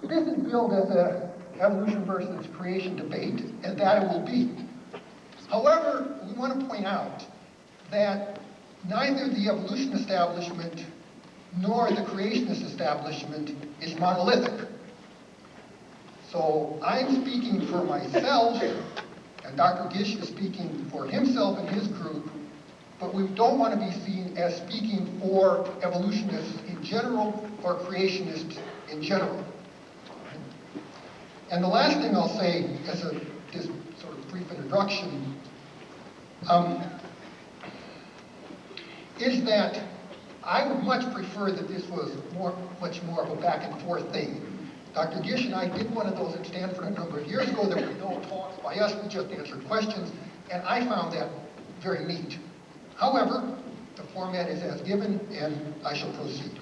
this is billed as an evolution versus creation debate, and that it will be. However, we want to point out that neither the evolution establishment nor the creationist establishment is monolithic. So I'm speaking for myself, and Dr. Gish is speaking for himself and his group, but we don't want to be seen as speaking for evolutionists in general or creationists in general. And the last thing I'll say as this sort of brief introduction is that I would much prefer that this was much more of a back and forth thing. Dr. Gish and I did one of those at Stanford a number of years ago. There were no talks by us, we just answered questions, and I found that very neat. However, the format is as given, and I shall proceed.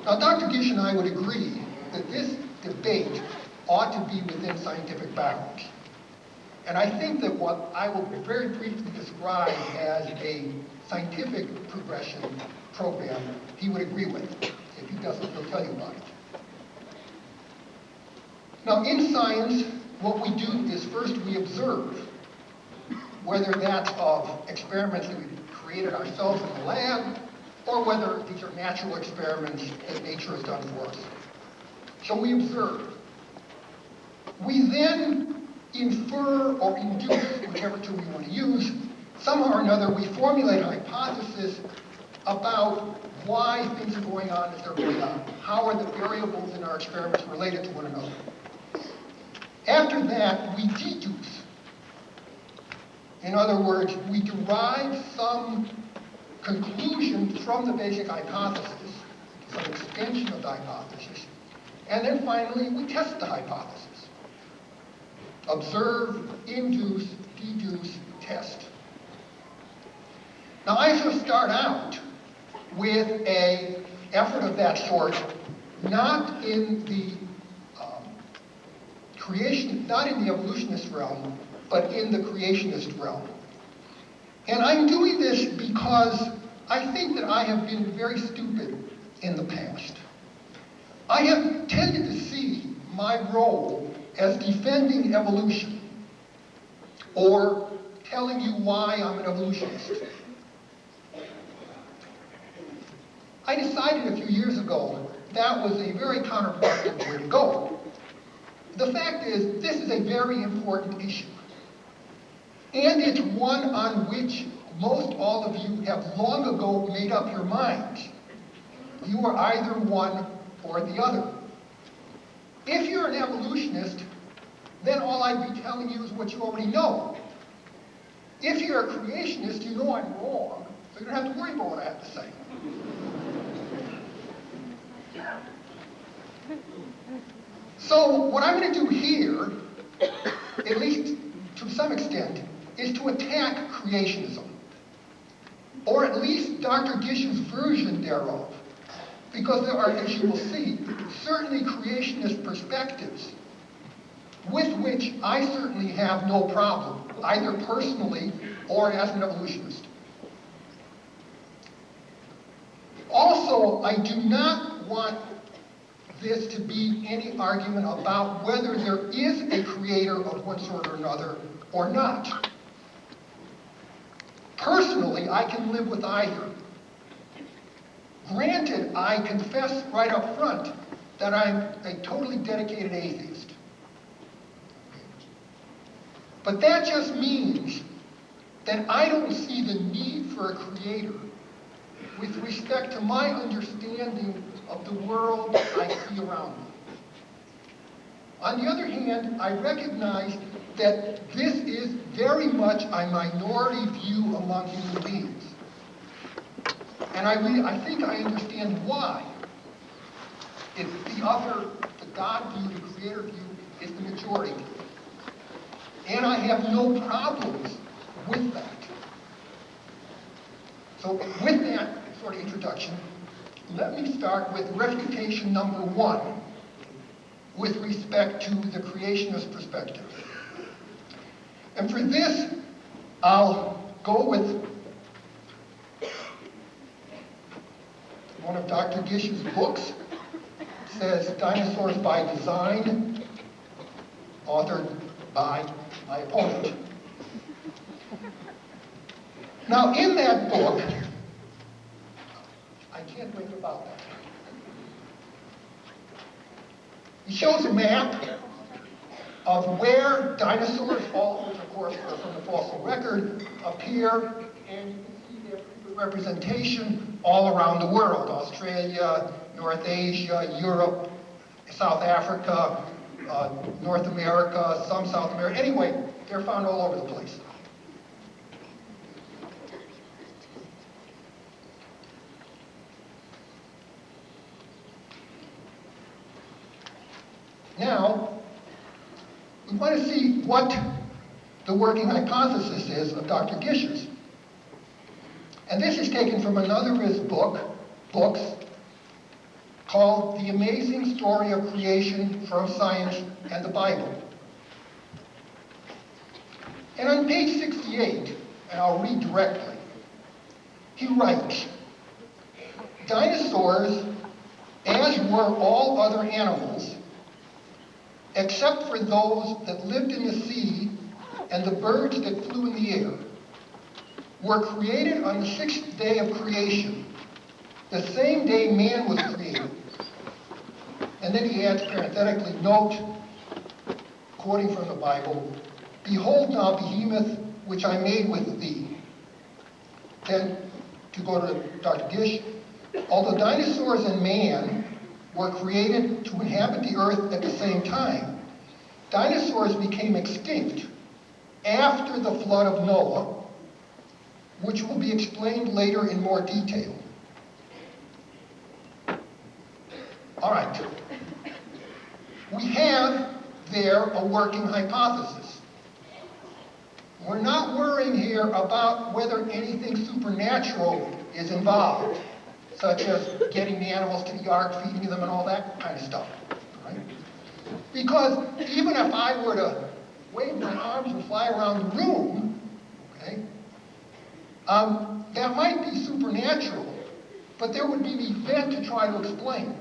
Now, Dr. Gish and I would agree that this debate ought to be within scientific bounds. And I think that what I will very briefly describe as a scientific progression program, he would agree with. If he doesn't, he'll tell you about it. Now, in science, what we do is first we observe, whether that's of experiments that we've created ourselves in the lab, or whether these are natural experiments that nature has done for us. So we observe. We then infer or induce, whichever term we want to use, somehow or another we formulate a hypothesis about why things are going on as they're going on. How are the variables in our experiments related to one another? After that, we deduce. In other words, we derive some conclusion from the basic hypothesis, some extension of the hypothesis, and then finally we test the hypothesis. Observe, induce, deduce, test. Now I shall start out with an effort of that sort, not in the not in the evolutionist realm, but in the creationist realm. And I'm doing this because I think that I have been very stupid in the past. I have tended to see my role as defending evolution, or telling you why I'm an evolutionist. I decided a few years ago that was a very counterproductive way to go. The fact is, this is a very important issue. And it's one on which most all of you have long ago made up your minds. You are either one or the other. If you're an evolutionist, then all I'd be telling you is what you already know. If you're a creationist, you know I'm wrong, so you don't have to worry about what I have to say. So what I'm going to do here, at least to some extent, is to attack creationism, or at least Dr. Gish's version thereof, because there are, as you will see, certainly creationist perspectives with which I certainly have no problem, either personally or as an evolutionist. Also, I do not want this to be any argument about whether there is a creator of one sort or another or not. Personally, I can live with either. Granted, I confess right up front that I'm a totally dedicated atheist. But that just means that I don't see the need for a creator with respect to my understanding of the world I see around me. On the other hand, I recognize that this is very much a minority view among human beings. And I think I understand why. It's the other, the God view, the creator view, is the majority view. And I have no problems with that. So with that sort of introduction, let me start with refutation number one with respect to the creationist perspective. And for this, I'll go with one of Dr. Gish's books, says Dinosaurs by Design, authored by my opponent. Now, in that book, I can't wait about that. He shows a map of where dinosaurs, all which of course are from the fossil record, appear, and you can see their representation all around the world: Australia, North Asia, Europe, South Africa, North America, some South America. Anyway, they're found all over the place. Now, we want to see what the working hypothesis is of Dr. Gish's. And this is taken from another of his books called The Amazing Story of Creation from Science and the Bible. And on page 68, and I'll read directly, he writes, "Dinosaurs, as were all other animals, except for those that lived in the sea and the birds that flew in the air, were created on the sixth day of creation, the same day man was created." And then he adds parenthetically, note, quoting from the Bible, "Behold now behemoth, which I made with thee." Then, to go to Dr. Gish, although dinosaurs and man were created to inhabit the earth at the same time, dinosaurs became extinct after the flood of Noah, which will be explained later in more detail. All right. We have there a working hypothesis. We're not worrying here about whether anything supernatural is involved, such as getting the animals to the ark, feeding them, and all that kind of stuff. Right? Because even if I were to wave my arms and fly around the room, okay, that might be supernatural, but there would be the event to try to explain.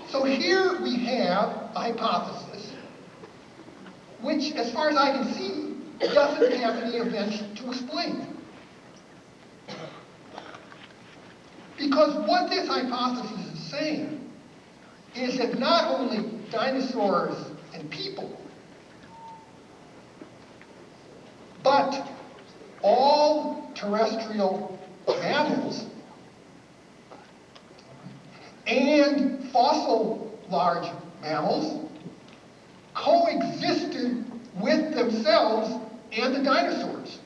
So here we have a hypothesis, which, as far as I can see, doesn't have any events to explain. Because what this hypothesis is saying is that not only dinosaurs and people, but all terrestrial mammals and fossil large mammals coexisted with themselves and the dinosaurs.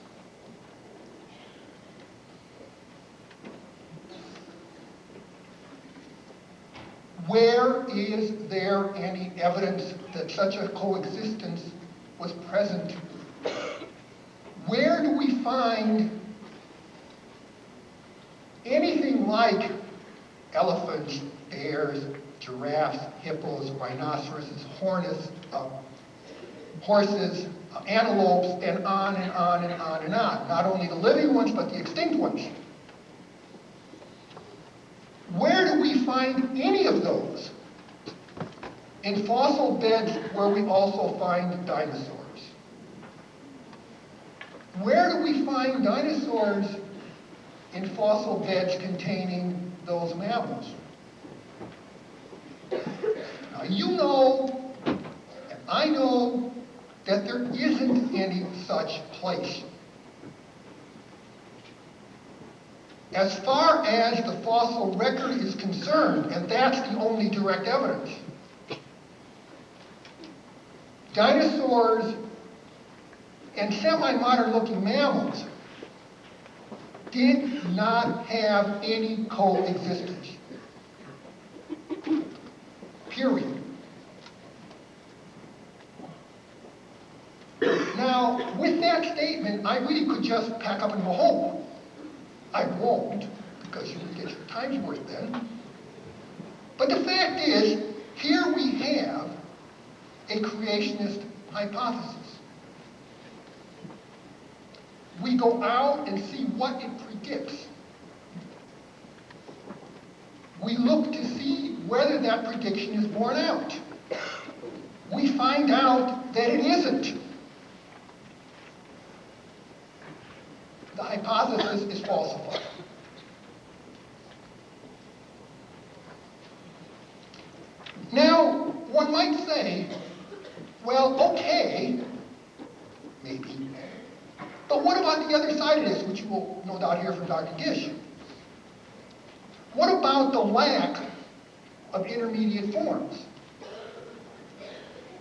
Where is there any evidence that such a coexistence was present? Where do we find anything like elephants, bears, giraffes, hippos, rhinoceroses, horses, antelopes, and on and on and on and on? Not only the living ones, but the extinct ones. Where do we find any of those? In fossil beds where we also find dinosaurs. Where do we find dinosaurs in fossil beds containing those mammals? Now you know, and I know, that there isn't any such place. As far as the fossil record is concerned, and that's the only direct evidence, dinosaurs and semi-modern looking mammals did not have any coexistence. Period. Now, with that statement, I really could just pack up and go home. I won't, because you would get your time's worth then. But the fact is, here we have a creationist hypothesis. We go out and see what it predicts. we look to see whether that prediction is borne out. We find out that it isn't. The hypothesis is falsified. Now, one might say, well, okay, maybe, but what about the other side of this, which you will no doubt hear from Dr. Gish? What about the lack of intermediate forms?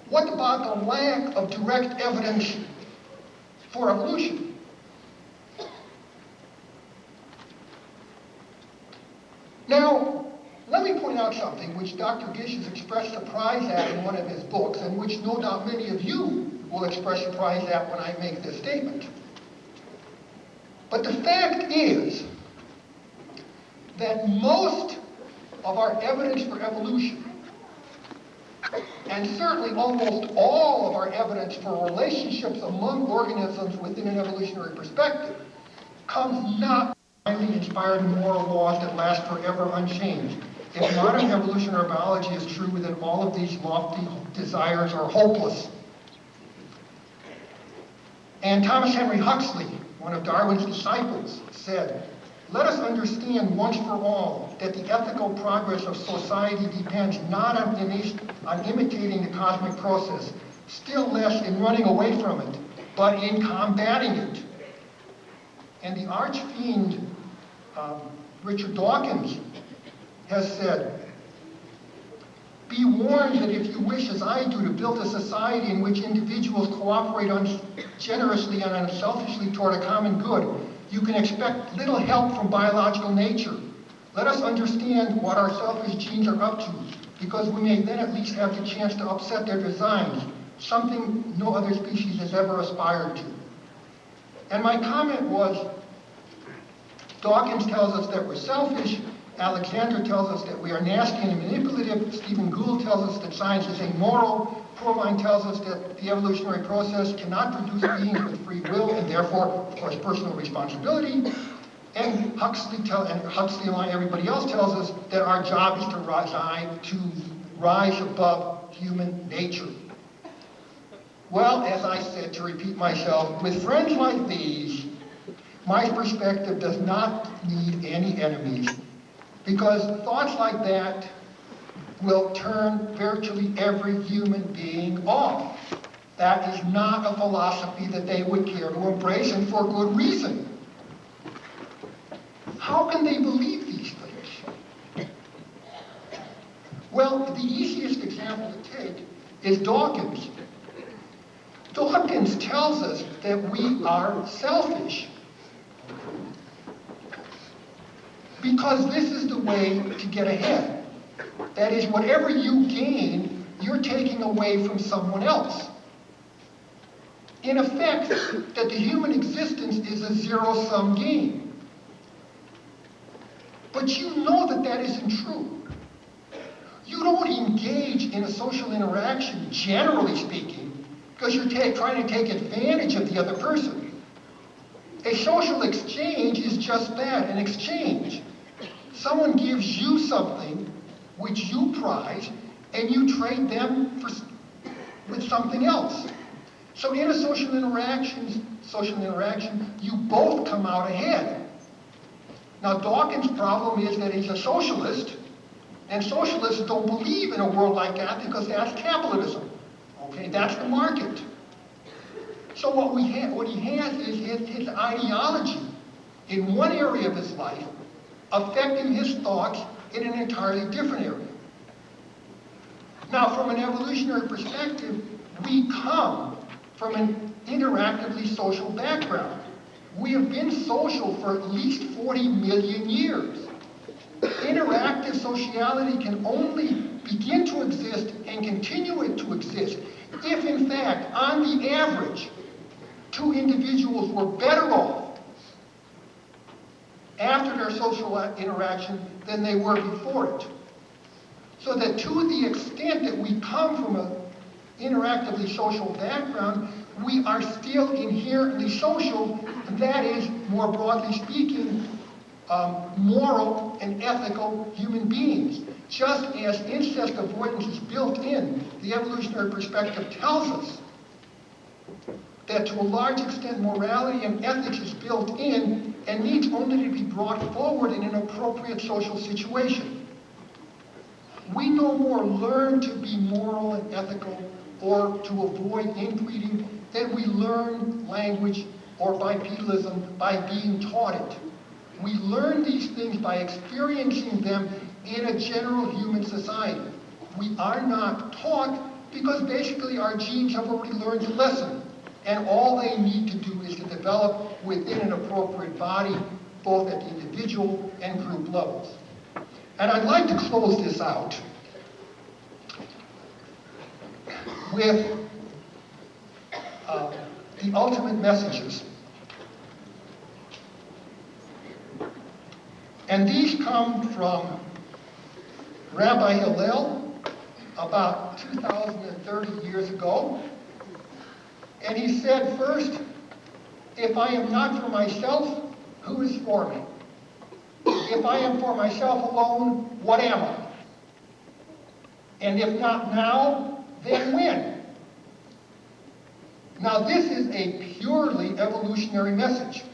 What about the lack of direct evidence for evolution? Now, let me point out something which Dr. Gish has expressed surprise at in one of his books, and which no doubt many of you will express surprise at when I make this statement. But the fact is that most of our evidence for evolution, and certainly almost all of our evidence for relationships among organisms within an evolutionary perspective, comes not from divinely inspired moral laws that last forever unchanged. If modern evolutionary biology is true, then all of these lofty desires are hopeless. And Thomas Henry Huxley, one of Darwin's disciples, said, "Let us understand once for all that the ethical progress of society depends not on imitating the cosmic process, still less in running away from it, but in combating it." And the arch-fiend Richard Dawkins has said, "Be warned that if you wish, as I do, to build a society in which individuals cooperate generously and unselfishly toward a common good, you can expect little help from biological nature. Let us understand what our selfish genes are up to, because we may then at least have the chance to upset their designs, something no other species has ever aspired to." And my comment was, Dawkins tells us that we're selfish, Alexander tells us that we are nasty and manipulative, Stephen Gould tells us that science is amoral, Provine tells us that the evolutionary process cannot produce beings with free will and therefore, of course, personal responsibility. And Huxley and everybody else tells us that our job is to rise above human nature. Well, as I said, to repeat myself, with friends like these, my perspective does not need any enemies, because thoughts like that will turn virtually every human being off. That is not a philosophy that they would care to embrace, and for good reason. How can they believe these things? Well, the easiest example to take is Dawkins. Dawkins tells us that we are selfish because this is the way to get ahead. That is, whatever you gain, you're taking away from someone else. In effect, that the human existence is a zero-sum game. But you know that that isn't true. You don't engage in a social interaction, generally speaking, because you're trying to take advantage of the other person. A social exchange is just that, an exchange. Someone gives you something which you prize, and you trade them with something else. So in a social interaction, you both come out ahead. Now, Dawkins' problem is that he's a socialist, and socialists don't believe in a world like that because that's capitalism. Okay, that's the market. So what he has is his ideology in one area of his life affecting his thoughts in an entirely different area. Now, from an evolutionary perspective, we come from an interactively social background. We have been social for at least 40 million years. Interactive sociality can only begin to exist and continue to exist if, in fact, on the average, two individuals were better off after their social interaction than they were before it. So that to the extent that we come from an interactively social background, we are still inherently social, and that is, more broadly speaking, moral and ethical human beings. Just as incest avoidance is built in, the evolutionary perspective tells us that to a large extent morality and ethics is built in and needs only to be brought forward in an appropriate social situation. We no more learn to be moral and ethical or to avoid inbreeding than we learn language or bipedalism by being taught it. We learn these things by experiencing them in a general human society. We are not taught because basically our genes have already learned the lesson. And all they need to do is to develop within an appropriate body, both at the individual and group levels. And I'd like to close this out with the ultimate messages. And these come from Rabbi Hillel about 2,030 years ago. And he said, first, if I am not for myself, who is for me? If I am for myself alone, what am I? And if not now, then when? Now this is a purely evolutionary message.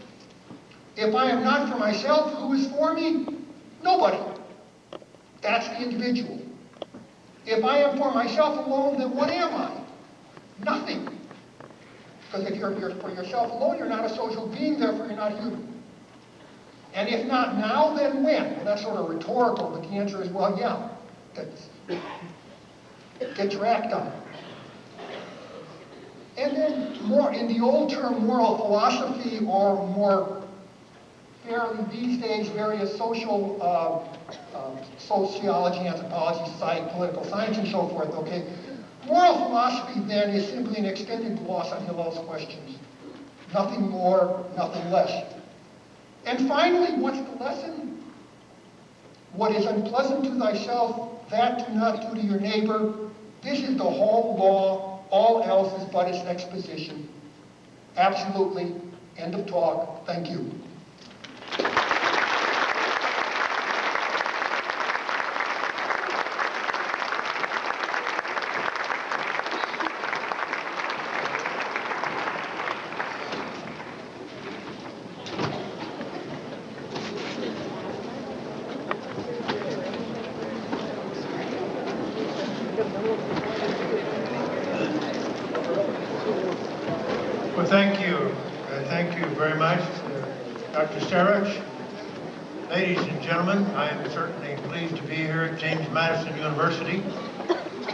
If I am not for myself, who is for me? Nobody. That's the individual. If I am for myself alone, then what am I? Nothing. Because if you're for yourself alone, you're not a social being, therefore you're not human. And if not now, then when? Well, that's sort of rhetorical, but the answer is, well, yeah. Get your act on. And then more in the old term moral philosophy, or more fairly these days, various social sociology, anthropology, psych, political science, and so forth, okay? Moral philosophy, then, is simply an extended gloss on Hillel's questions. Nothing more, nothing less. And finally, what's the lesson? What is unpleasant to thyself, that do not do to your neighbor. This is the whole law. All else is but its exposition. Absolutely. End of talk. Thank you. Well, thank you. Thank you very much, Dr. Sarich. Ladies and gentlemen, I am certainly pleased to be here at James Madison University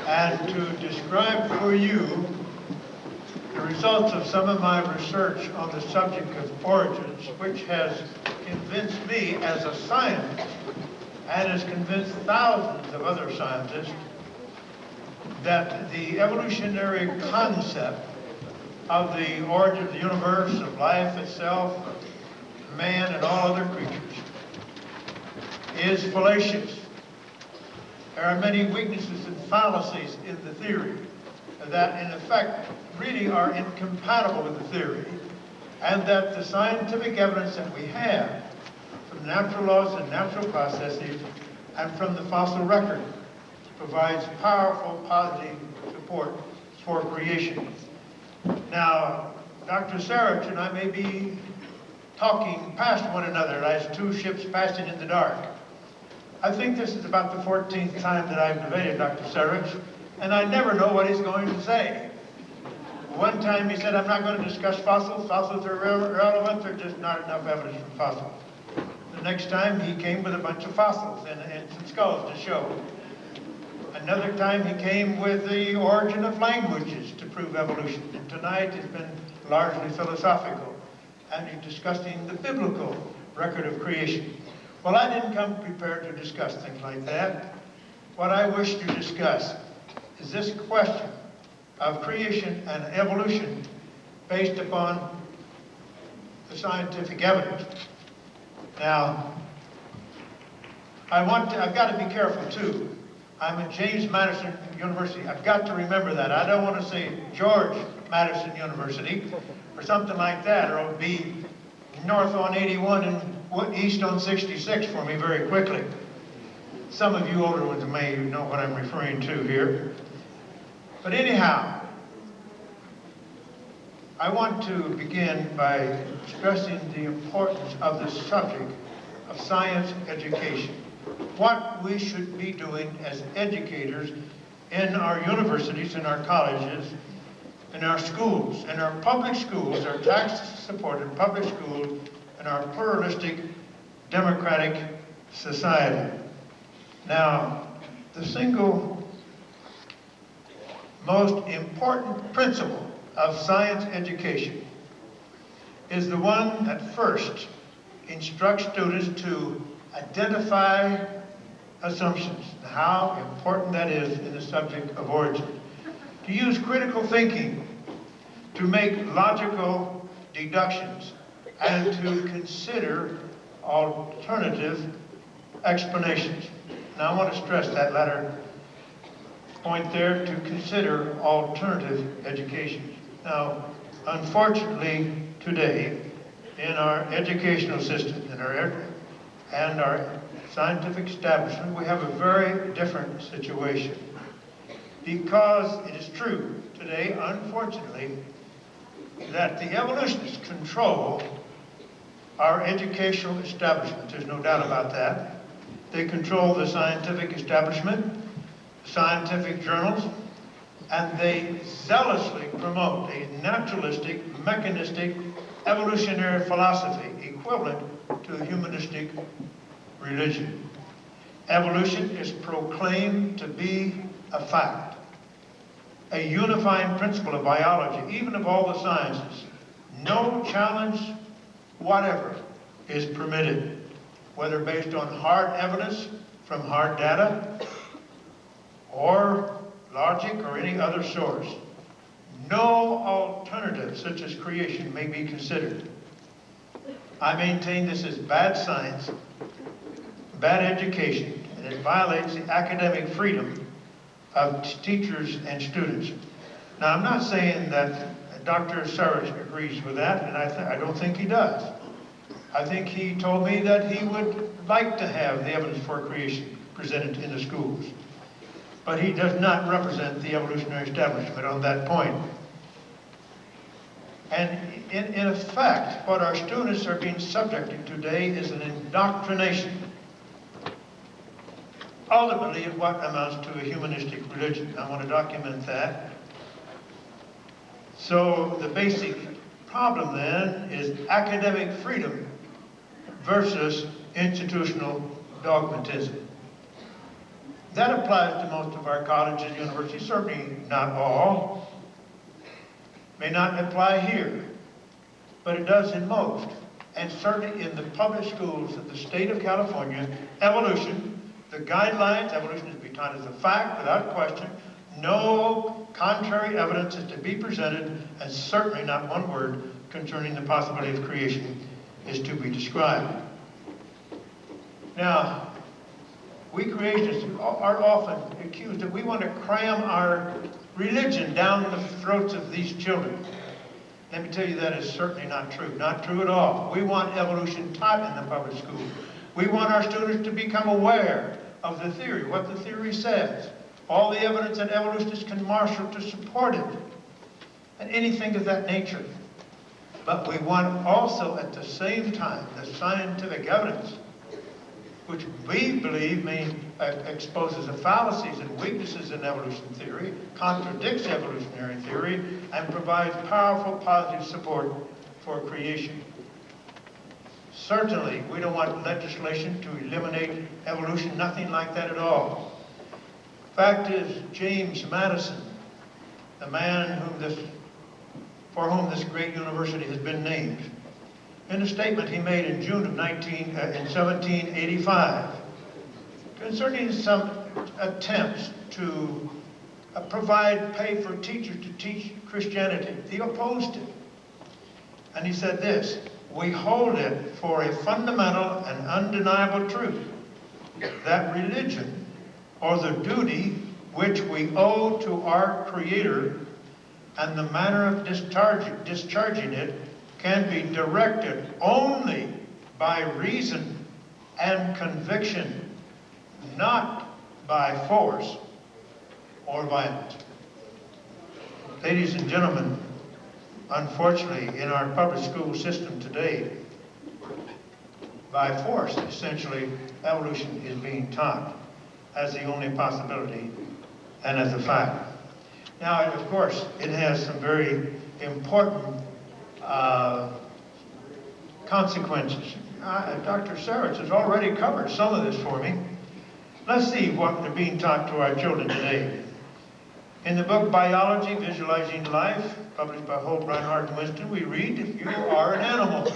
and to describe for you the results of some of my research on the subject of origins, which has convinced me as a scientist and has convinced thousands of other scientists that the evolutionary concept of the origin of the universe, of life itself, man and all other creatures, is fallacious. There are many weaknesses and fallacies in the theory that in effect really are incompatible with the theory, and that the scientific evidence that we have from natural laws and natural processes and from the fossil record provides powerful positive support for creation. Now, Dr. Sarich and I may be talking past one another as two ships passing in the dark. I think this is about the 14th time that I've debated Dr. Sarich, and I never know what he's going to say. One time he said, I'm not going to discuss fossils. Fossils are irrelevant. There's just not enough evidence from fossils. The next time he came with a bunch of fossils and some skulls to show. Another time he came with the origin of languages to prove evolution. And tonight it's been largely philosophical. And he's discussing the biblical record of creation. Well, I didn't come prepared to discuss things like that. What I wish to discuss is this question of creation and evolution based upon the scientific evidence. Now, I've got to be careful too. I'm at James Madison University. I've got to remember that. I don't want to say George Madison University or something like that, or it'll be north on 81 in east on 66 for me very quickly. Some of you older ones may know what I'm referring to here. But anyhow, I want to begin by stressing the importance of the subject of science education. What we should be doing as educators in our universities, in our colleges, in our schools, in our public schools, our tax-supported public schools, in our pluralistic democratic society. Now, the single most important principle of science education is the one that first instructs students to identify assumptions, how important that is in the subject of origin, to use critical thinking, to make logical deductions, and to consider alternative explanations. Now I want to stress that latter point there, to consider alternative education. Now, unfortunately, today, in our educational system, and our scientific establishment, we have a very different situation. Because it is true today, unfortunately, that the evolutionists control our educational establishment. There's no doubt about that. They control the scientific establishment, scientific journals, and they zealously promote a naturalistic, mechanistic, evolutionary philosophy equivalent to a humanistic religion. Evolution is proclaimed to be a fact, a unifying principle of biology, even of all the sciences. No challenge whatever is permitted, whether based on hard evidence from hard data or logic or any other source. No alternative such as creation may be considered. I maintain this is bad science, bad education, and it violates the academic freedom of teachers and students. Now, I'm not saying that Dr. Sarich agrees with that, and I don't think he does. I think he told me that he would like to have the evidence for creation presented in the schools. But he does not represent the evolutionary establishment on that point. And in effect, what our students are being subjected to today is an indoctrination, ultimately in what amounts to a humanistic religion. I want to document that. So the basic problem then is academic freedom versus institutional dogmatism. That applies to most of our colleges and universities, certainly not all. May not apply here, but it does in most. And certainly in the public schools of the state of California, evolution, the guidelines, evolution is to be taught as a fact without question. No contrary evidence is to be presented, and certainly not one word concerning the possibility of creation is to be described. Now, we creationists are often accused that we want to cram our religion down the throats of these children. Let me tell you, that is certainly not true. Not true at all. We want evolution taught in the public school. We want our students to become aware of the theory, what the theory says, all the evidence that evolutionists can marshal to support it, and anything of that nature. But we want also at the same time the scientific evidence, which we believe exposes the fallacies and weaknesses in evolution theory, contradicts evolutionary theory, and provides powerful positive support for creation. Certainly, we don't want legislation to eliminate evolution, nothing like that at all. Fact is, James Madison, the man for whom this great university has been named, in a statement he made in June of 1785, concerning some attempts to provide pay for teachers to teach Christianity. He opposed it. And he said this: "We hold it for a fundamental and undeniable truth that religion, or the duty which we owe to our Creator, and the manner of discharging it, can be directed only by reason and conviction, not by force or violence. Ladies and gentlemen, unfortunately, in our public school system today, by force, essentially, evolution is being taught as the only possibility and as a fact. Now, of course, it has some very important consequences. Dr. Sarich has already covered some of this for me. Let's see what is being taught to our children today. In the book Biology, Visualizing Life, published by Holt, Reinhardt, and Winston, we read, "You are an animal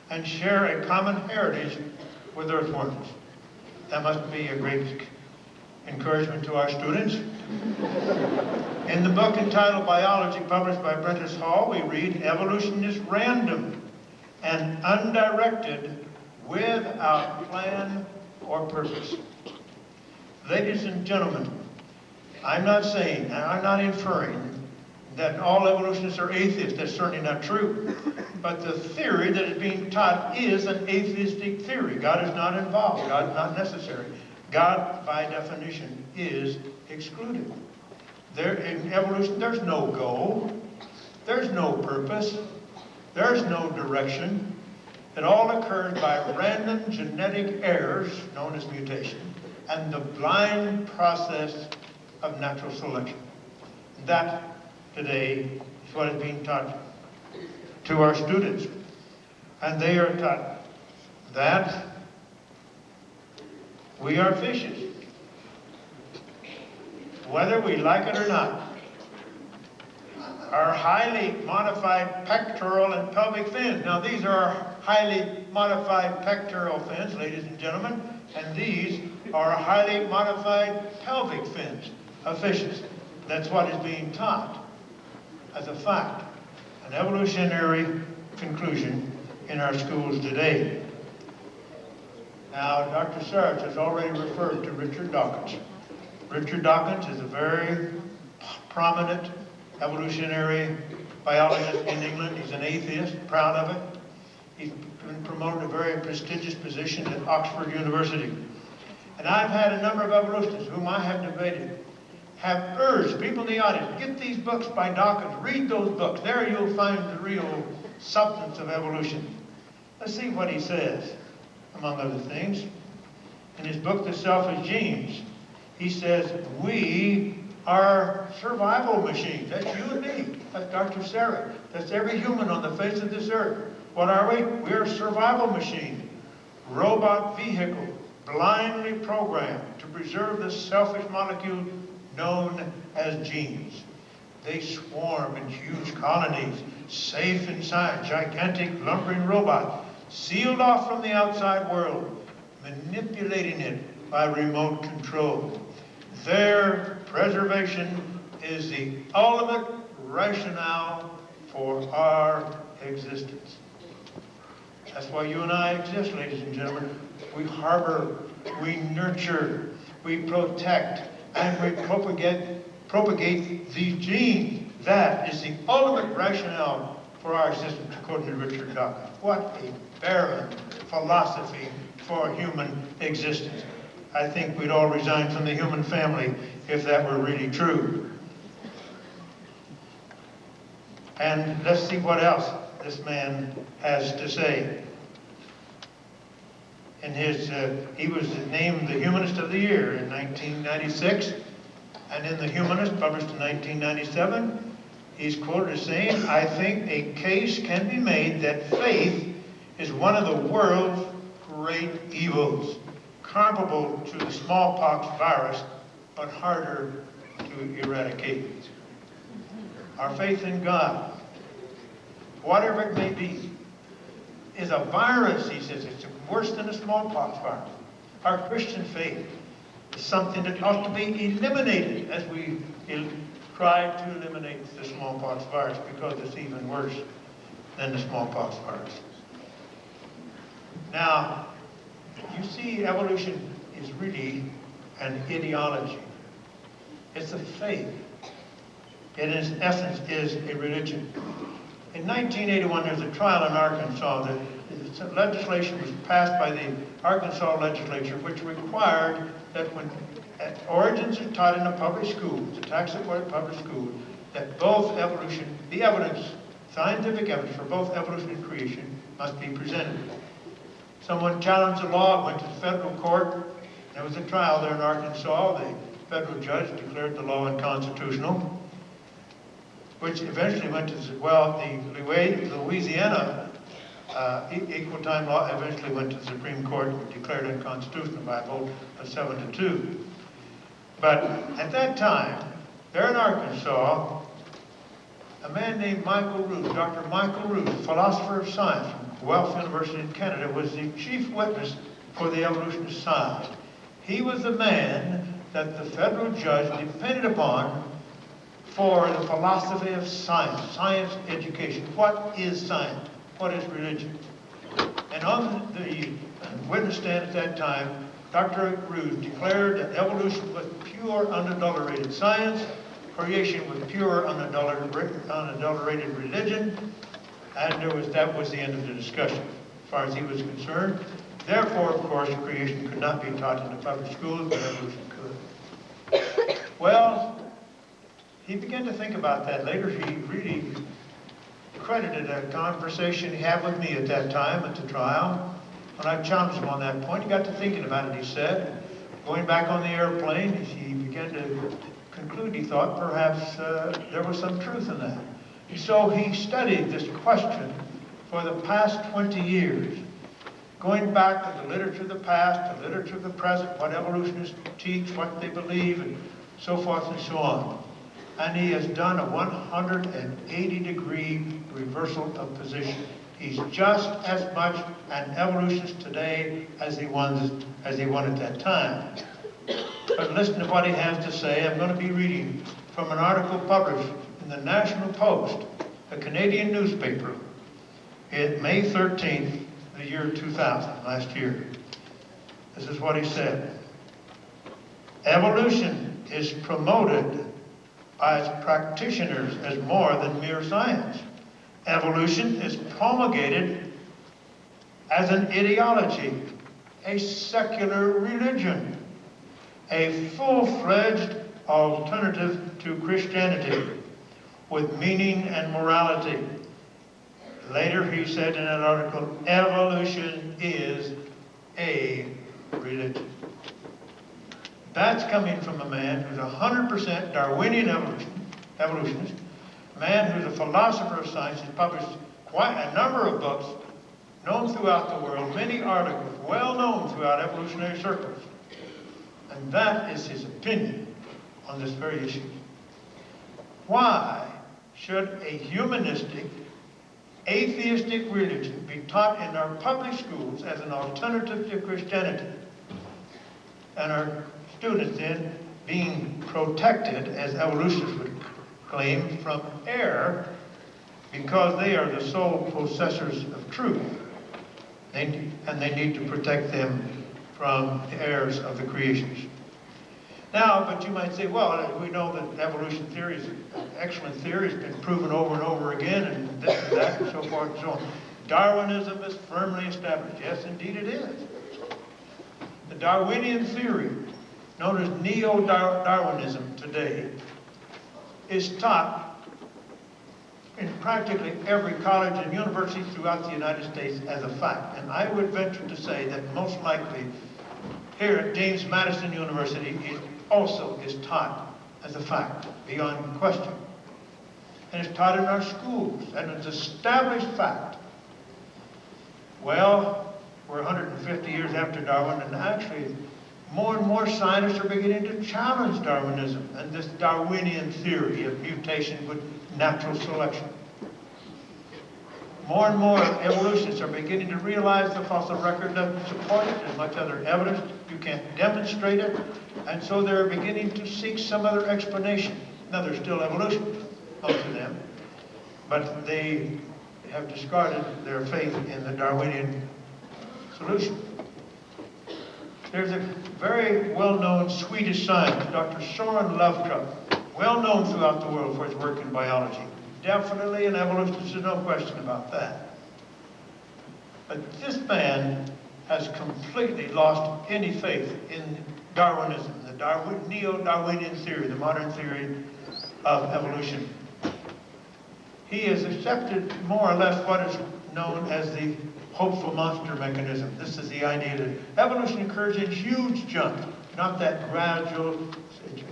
and share a common heritage with earthworms." That must be a great encouragement to our students. In the book entitled Biology, published by Prentice Hall, we read, "Evolution is random and undirected without plan or purpose." Ladies and gentlemen, I'm not saying, and I'm not inferring, that all evolutionists are atheists. That's certainly not true. But the theory that is being taught is an atheistic theory. God is not involved. God is not necessary. God, by definition, is excluded. In evolution, there's no goal. There's no purpose. There's no direction. It all occurs by random genetic errors, known as mutation, and the blind process of natural selection. That, today, is what is being taught to our students. And they are taught that we are fishes, whether we like it or not. Our highly modified pectoral and pelvic fins. Now, these are our highly modified pectoral fins, ladies and gentlemen, and these are highly modified pelvic fins of fishes. That's what is being taught as a fact, an evolutionary conclusion in our schools today. Now, Dr. Sarich has already referred to Richard Dawkins. Richard Dawkins is a very prominent evolutionary biologist in England. He's an atheist, proud of it. He's been promoted to a very prestigious position at Oxford University. And I've had a number of evolutionists whom I have debated, have urged people in the audience, get these books by Dawkins, read those books. There you'll find the real substance of evolution. Let's see what he says, among other things. In his book, The Selfish Genes, he says, we are survival machines. That's you and me. That's Dr. Sarich. That's every human on the face of this earth. What are we? We're a survival machine. Robot vehicle, blindly programmed to preserve the selfish molecule known as genes. They swarm in huge colonies, safe inside gigantic lumbering robots, sealed off from the outside world, manipulating it by remote control. Their preservation is the ultimate rationale for our existence. That's why you and I exist, ladies and gentlemen. We harbor, we nurture, we protect, and we propagate these genes. That is the ultimate rationale for our existence, according to Richard Dawkins. What a barren philosophy for human existence. I think we'd all resign from the human family if that were really true. And let's see what else this man has to say. In his, he was named the Humanist of the Year in 1996, and in The Humanist, published in 1997, he's quoted as saying, "I think a case can be made that faith is one of the world's great evils, comparable to the smallpox virus, but harder to eradicate." Our faith in God, whatever it may be, is a virus, he says. It's worse than a smallpox virus. Our Christian faith is something that ought to be eliminated as we try to eliminate the smallpox virus, because it's even worse than the smallpox virus. Now, you see, evolution is really an ideology. It's a faith. It, in essence, is a religion. In 1981, there was a trial in Arkansas that legislation was passed by the Arkansas legislature, which required that when origins are taught in a public school, the tax-supported public school, that both the evidence, scientific evidence for both evolution and creation must be presented. Someone challenged the law, went to the federal court. There was a trial there in Arkansas. The federal judge declared the law unconstitutional, which eventually went to, the Louisiana equal time law eventually went to the Supreme Court and declared unconstitutional by a vote of 7-2. But at that time, there in Arkansas, a man named Michael Root, Dr. Michael Root, philosopher of science from Guelph University in Canada, was the chief witness for the evolutionist side. He was the man that the federal judge depended upon for the philosophy of science, science education. What is science? What is religion? And on the witness stand at that time, Dr. Root declared that evolution was pure, unadulterated science, creation was pure, unadulterated religion, and that was the end of the discussion, as far as he was concerned. Therefore, of course, creation could not be taught in the public schools, but evolution could. Well, he began to think about that. Later, he really credited a conversation he had with me at that time at the trial. When I challenged him on that point, he got to thinking about it, he said. Going back on the airplane, he began to conclude, he thought perhaps there was some truth in that. And so he studied this question for the past 20 years, going back to the literature of the past, the literature of the present, what evolutionists teach, what they believe, and so forth and so on. And he has done a 180-degree reversal of position. He's just as much an evolutionist today as he was at that time. But listen to what he has to say. I'm going to be reading from an article published in the National Post, a Canadian newspaper, in May 13th, the year 2000, last year. This is what he said. Evolution is promoted by its practitioners as more than mere science. Evolution is promulgated as an ideology, a secular religion, a full-fledged alternative to Christianity with meaning and morality. Later he said in an article, evolution is a religion. That's coming from a man who's 100% Darwinian evolutionist, a man who's a philosopher of science. He's published quite a number of books known throughout the world, many articles, well known throughout evolutionary circles. And that is his opinion on this very issue. Why should a humanistic, atheistic religion be taught in our public schools as an alternative to Christianity? And our students then being protected, as evolutionists would claim, from error because they are the sole possessors of truth. And they need to protect them from the errors of the creationists. Now, but you might say, well, we know that evolution theory is an excellent theory. It's been proven over and over again, and this and that, and so forth and so on. Darwinism is firmly established. Yes, indeed it is. The Darwinian theory, known as neo-Darwinism today, is taught in practically every college and university throughout the United States as a fact. And I would venture to say that most likely here at James Madison University it also is taught as a fact, beyond question. And it's taught in our schools, and it's established fact. Well, we're 150 years after Darwin, and actually more and more scientists are beginning to challenge Darwinism and this Darwinian theory of mutation with natural selection. More and more evolutionists are beginning to realize the fossil record doesn't support it. There's much other evidence. You can't demonstrate it. And so they're beginning to seek some other explanation. Now, there's still evolution, most of them, but they have discarded their faith in the Darwinian solution. There's a very well-known Swedish scientist, Dr. Søren Løvstrup, well known throughout the world for his work in biology. Definitely an evolutionist, there's no question about that. But this man has completely lost any faith in Darwinism, the neo-Darwinian theory, the modern theory of evolution. He has accepted more or less what is known as the hopeful monster mechanism. This is the idea that evolution occurs in huge jumps, not that gradual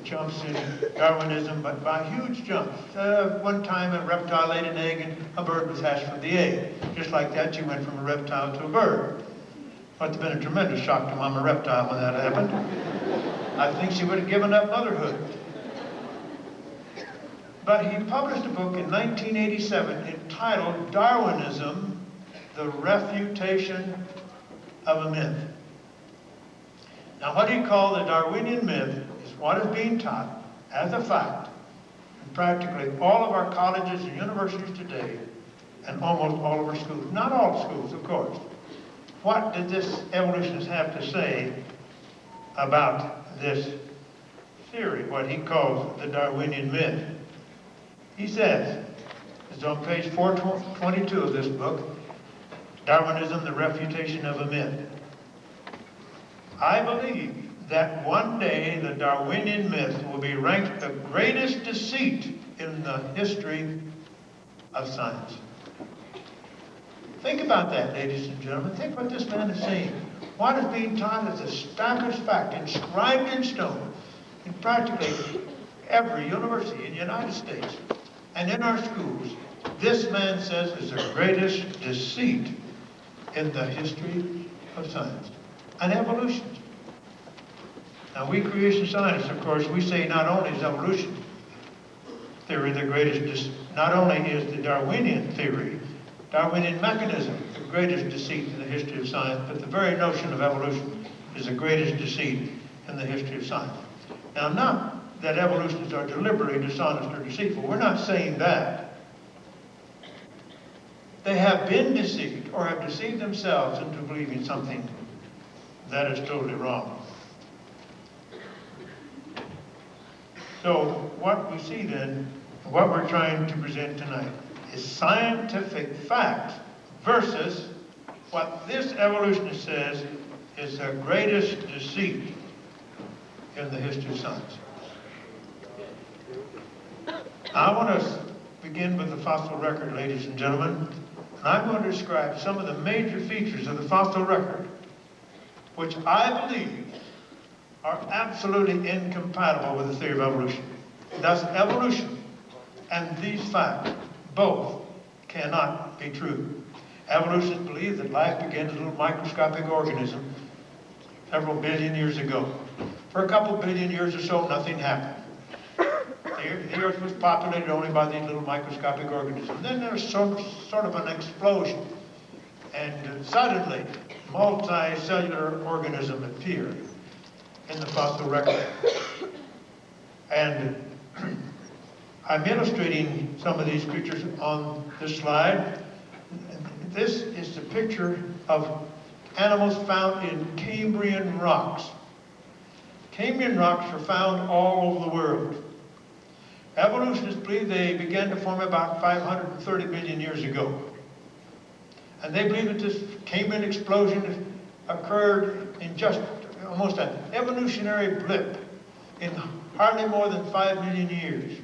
jumps in Darwinism, but by huge jumps. One time a reptile laid an egg and a bird was hatched from the egg. Just like that, you went from a reptile to a bird. Must have been a tremendous shock to Mama Reptile when that happened. I think she would have given up motherhood. But he published a book in 1987 entitled Darwinism, the Refutation of a Myth. Now, what he called the Darwinian myth is what is being taught as a fact in practically all of our colleges and universities today, and almost all of our schools. Not all schools, of course. What did this evolutionist have to say about this theory, what he calls the Darwinian myth? He says, it's on page 422 of this book, Darwinism, the Refutation of a Myth. I believe that one day the Darwinian myth will be ranked the greatest deceit in the history of science. Think about that, ladies and gentlemen. Think what this man is saying. What is being taught is established fact, inscribed in stone, in practically every university in the United States and in our schools. This man says is the greatest deceit in the history of science and evolution. Now, we creation scientists, of course, we say not only is evolution theory the greatest, not only is the Darwinian theory, Darwinian mechanism, the greatest deceit in the history of science, but the very notion of evolution is the greatest deceit in the history of science. Now, not that evolutionists are deliberately dishonest or deceitful. We're not saying that. They have been deceived or have deceived themselves into believing something that is totally wrong. So what we see then, what we're trying to present tonight, is scientific fact versus what this evolutionist says is the greatest deceit in the history of science. I want to begin with the fossil record, ladies and gentlemen, and I'm going to describe some of the major features of the fossil record, which I believe are absolutely incompatible with the theory of evolution. Thus, evolution and these facts both cannot be true. Evolutionists believe that life began as a little microscopic organism several billion years ago. For a couple billion years or so, nothing happened. The Earth was populated only by these little microscopic organisms. Then there was sort of an explosion, and suddenly, multicellular organism appeared in the fossil record. And I'm illustrating some of these creatures on this slide. This is the picture of animals found in Cambrian rocks. Cambrian rocks are found all over the world. Evolutionists believe they began to form about 530 million years ago. And they believe that this Cambrian explosion occurred in just almost an evolutionary blip in hardly more than 5 million years.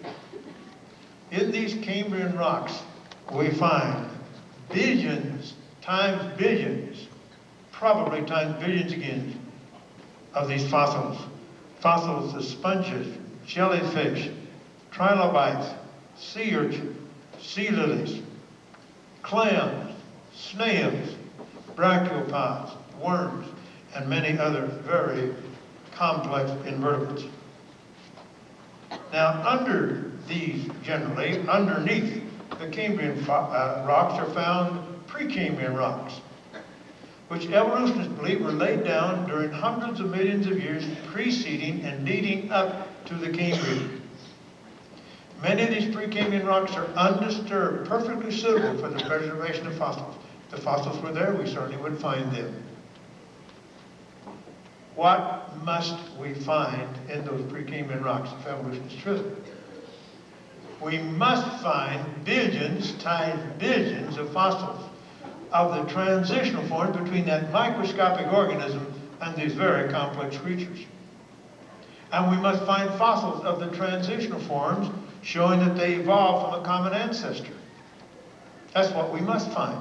In these Cambrian rocks, we find billions times billions, probably times billions again, of these fossils. Fossils of sponges, jellyfish, trilobites, sea urchin, sea lilies, clams, snails, brachiopods, worms, and many other very complex invertebrates. Now, under these, generally, underneath the Cambrian rocks are found Precambrian rocks, which evolutionists believe were laid down during hundreds of millions of years preceding and leading up to the Cambrian. Many of these Precambrian rocks are undisturbed, perfectly suitable for the preservation of fossils. If the fossils were there, we certainly would find them. What must we find in those Precambrian rocks if evolution is true? We must find billions times billions of fossils. of the transitional forms between that microscopic organism and these very complex creatures. And we must find fossils of the transitional forms showing that they evolved from a common ancestor. That's what we must find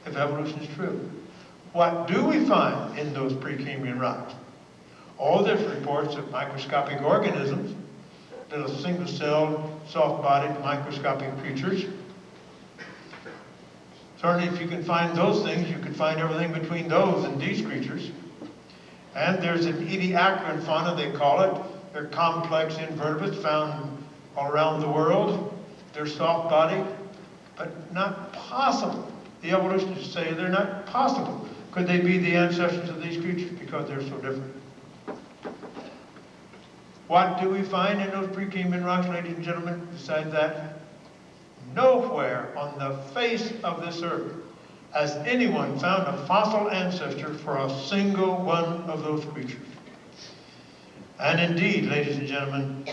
if evolution is true. What do we find in those Precambrian rocks? Oh, there's reports of microscopic organisms, little single-celled, soft-bodied microscopic creatures. Certainly, if you can find those things, you can find everything between those and these creatures. And there's an ediacaran fauna, they call it. They're complex invertebrates found all around the world. They're soft-bodied, but not possible. The evolutionists say they're not possible. Could they be the ancestors of these creatures because they're so different? What do we find in those Precambrian rocks, ladies and gentlemen, besides that? Nowhere on the face of this earth has anyone found a fossil ancestor for a single one of those creatures. And indeed, ladies and gentlemen,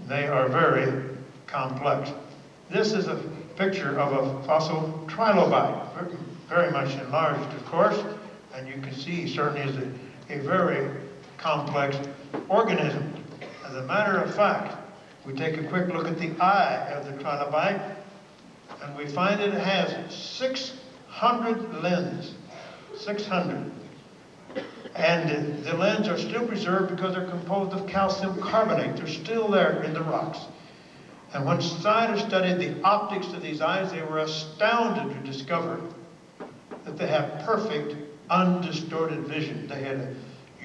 they are very complex. This is a picture of a fossil trilobite, very much enlarged, of course, and you can see certainly is a very complex organism. As a matter of fact, we take a quick look at the eye of the trilobite, and we find that it has 600 lenses. 600. And the lenses are still preserved because they're composed of calcium carbonate. They're still there in the rocks. And when scientists studied the optics of these eyes, they were astounded to discover that they have perfect, undistorted vision. They had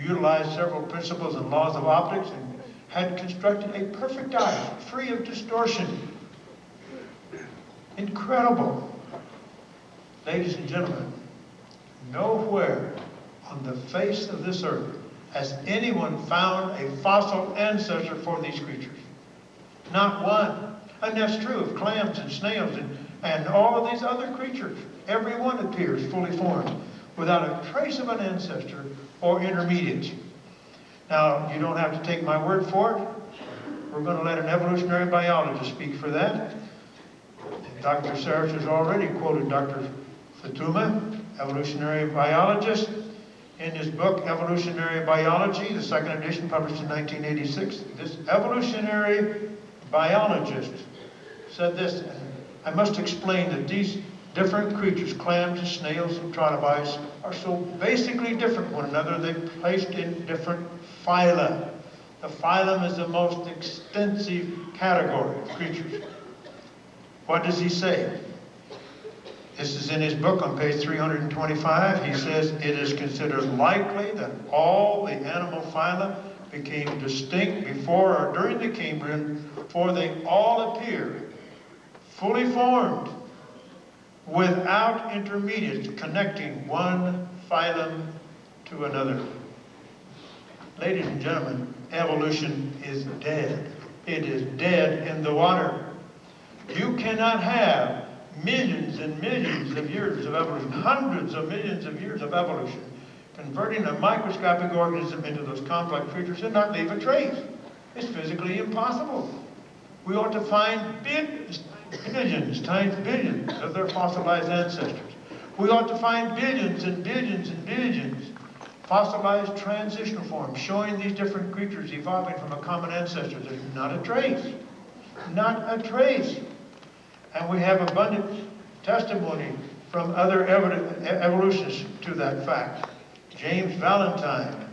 utilized several principles and laws of optics and had constructed a perfect eye, free of distortion. Incredible. Ladies and gentlemen, nowhere on the face of this earth has anyone found a fossil ancestor for these creatures. Not one. And that's true of clams and snails and all of these other creatures. Every one appears fully formed without a trace of an ancestor or intermediate. Now, you don't have to take my word for it. We're going to let an evolutionary biologist speak for that. Dr. Sarich has already quoted Dr. Fatuma, evolutionary biologist, in his book, Evolutionary Biology, the second edition, published in 1986. This evolutionary biologist said this, and I must explain that these different creatures, clams and snails and trilobites, are so basically different from one another, they're placed in different phyla. The phylum is the most extensive category of creatures. What does he say? This is in his book on page 325. He says, it is considered likely that all the animal phyla became distinct before or during the Cambrian, for they all appear fully formed without intermediates connecting one phylum to another. Ladies and gentlemen, evolution is dead. It is dead in the water. You cannot have millions and millions of years of evolution, hundreds of millions of years of evolution, converting a microscopic organism into those complex creatures and not leave a trace. It's physically impossible. We ought to find billions times billions of their fossilized ancestors. We ought to find billions and billions and billions fossilized transitional forms showing these different creatures evolving from a common ancestor. There's not a trace. Not a trace. And we have abundant testimony from other evolutionists to that fact. James Valentine,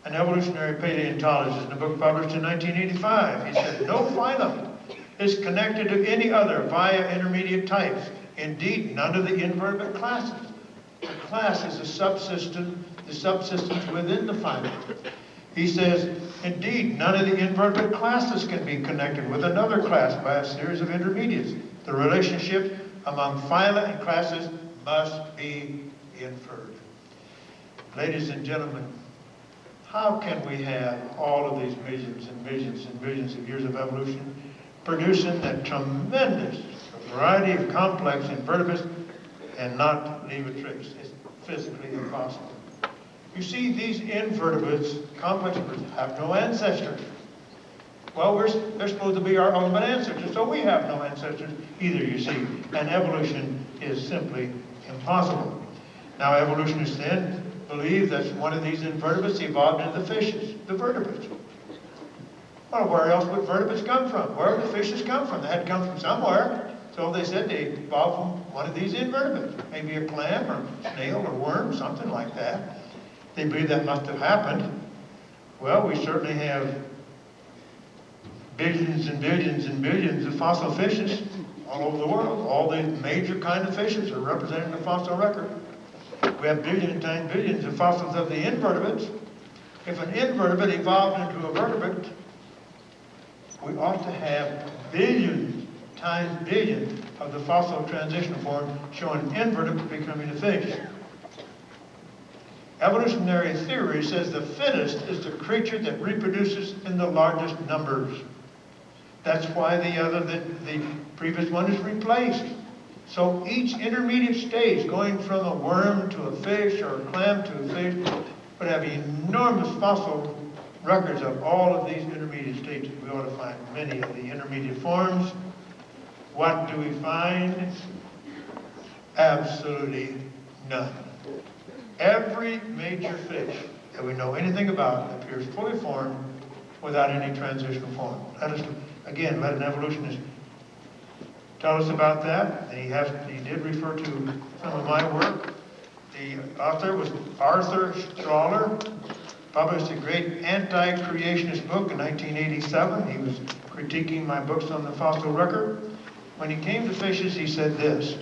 an evolutionary paleontologist, in a book published in 1985, he said, no phylum is connected to any other via intermediate types. Indeed, none of the invertebrate classes. The class is a subsystem, the subsystems within the phylum. He says, indeed, none of the invertebrate classes can be connected with another class by a series of intermediates. The relationship among phyla and classes must be inferred. Ladies and gentlemen, how can we have all of these millions and millions and millions of years of evolution producing that tremendous variety of complex invertebrates and not leave a trace? It's physically impossible. You see, these invertebrates, complex invertebrates, have no ancestor. Well, they're supposed to be our ultimate ancestors, so we have no ancestors either, you see. And evolution is simply impossible. Now, evolutionists then believe that one of these invertebrates evolved into the fishes, the vertebrates. Well, where else would vertebrates come from? Where would the fishes come from? They had to come from somewhere. So they said they evolved from one of these invertebrates, maybe a clam or snail or worm, something like that. They believe that must have happened. Well, we certainly have billions and billions and billions of fossil fishes all over the world. All the major kind of fishes are represented in the fossil record. We have billions times billions of fossils of the invertebrates. If an invertebrate evolved into a vertebrate, we ought to have billions times billions of the fossil transitional form showing invertebrate becoming a fish. Evolutionary theory says the fittest is the creature that reproduces in the largest numbers. That's why the previous one is replaced. So each intermediate stage, going from a worm to a fish or a clam to a fish, would have enormous fossil records of all of these intermediate stages. We ought to find many of the intermediate forms. What do we find? Absolutely none. Every major fish that we know anything about appears fully formed without any transitional form. Let an evolutionist tell us about that. And he did refer to some of my work. The author was Arthur Strahler, published a great anti-creationist book in 1987. He was critiquing my books on the fossil record. When he came to fishes, he said this: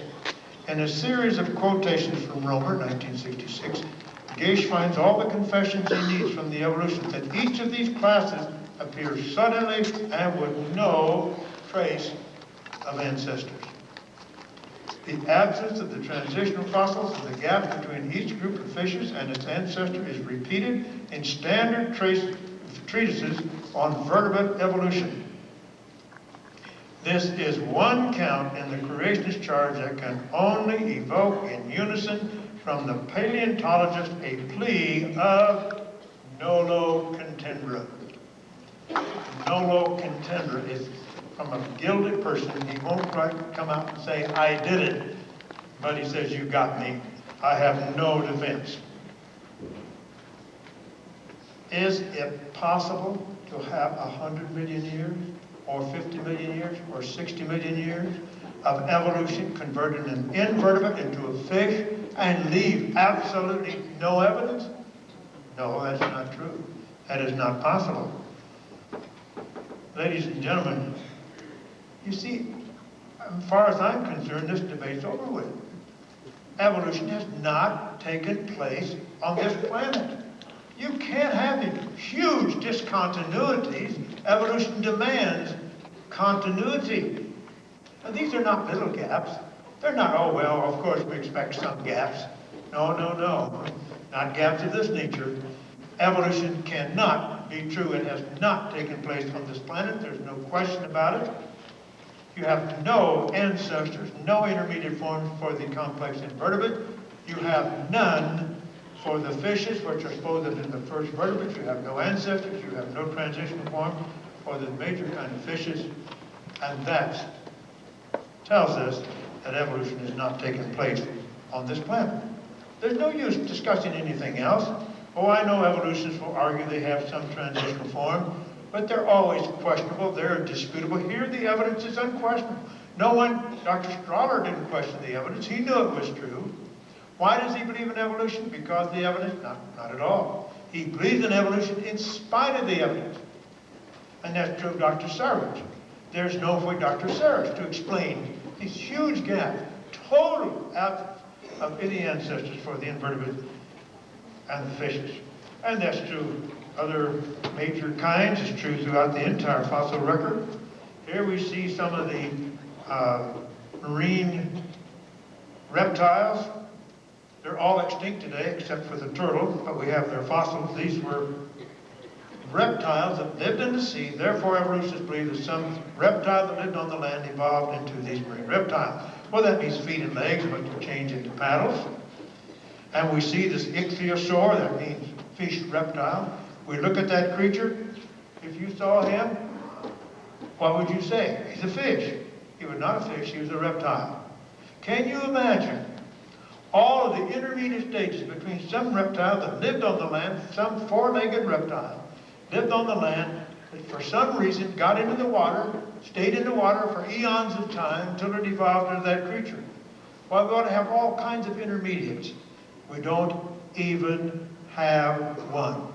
in a series of quotations from Romer, 1966, Gish finds all the confessions he needs from the evolutionists that each of these classes appears suddenly and with no trace of ancestors. The absence of the transitional fossils and the gap between each group of fishes and its ancestor is repeated in standard treatises on vertebrate evolution. This is one count in the creationist charge that can only evoke in unison from the paleontologist a plea of nolo contendere. Nolo contendere is from a gilded person. He won't quite come out and say, I did it, but he says, you got me. I have no defense. Is it possible to have 100 million years, or 50 million years, or 60 million years of evolution converting an invertebrate into a fish and leave absolutely no evidence? No, that's not true. That is not possible. Ladies and gentlemen, you see, as far as I'm concerned, this debate's over with. Evolution has not taken place on this planet. You can't have these huge discontinuities. Evolution demands continuity. And these are not little gaps. They're not, oh, well, of course we expect some gaps. No, no, no. Not gaps of this nature. Evolution cannot be true. It has not taken place on this planet. There's no question about it. You have no ancestors, no intermediate forms for the complex invertebrate. You have none for the fishes, which are supposed to have been the first vertebrates. You have no ancestors. You have no transitional form for the major kind of fishes. And that tells us that evolution has not taken place on this planet. There's no use discussing anything else. Oh, I know evolutionists will argue they have some transitional form, but they're always questionable. They're disputable. Here, the evidence is unquestionable. No one, Dr. Strahler didn't question the evidence. He knew it was true. Why does he believe in evolution? Because the evidence? Not at all. He believes in evolution in spite of the evidence. And that's true of Dr. Sarich. There's no way Dr. Sarich to explain these huge gaps, total absence of any ancestors for the invertebrates and the fishes. And that's true other major kinds. It's true throughout the entire fossil record. Here we see some of the marine reptiles. They're all extinct today except for the turtle, but we have their fossils. These were reptiles that lived in the sea. Therefore, evolutionists believe that some reptile that lived on the land evolved into these marine reptiles. Well, that means feet and legs must have changed into paddles. And we see this ichthyosaur, that means fish reptile. We look at that creature. If you saw him, what would you say? He's a fish. He was not a fish, he was a reptile. Can you imagine all of the intermediate stages between some reptile that lived on the land, some four-legged reptile, lived on the land, that for some reason got into the water, stayed in the water for eons of time until it evolved into that creature? Well, we ought to have all kinds of intermediates. We don't even have one.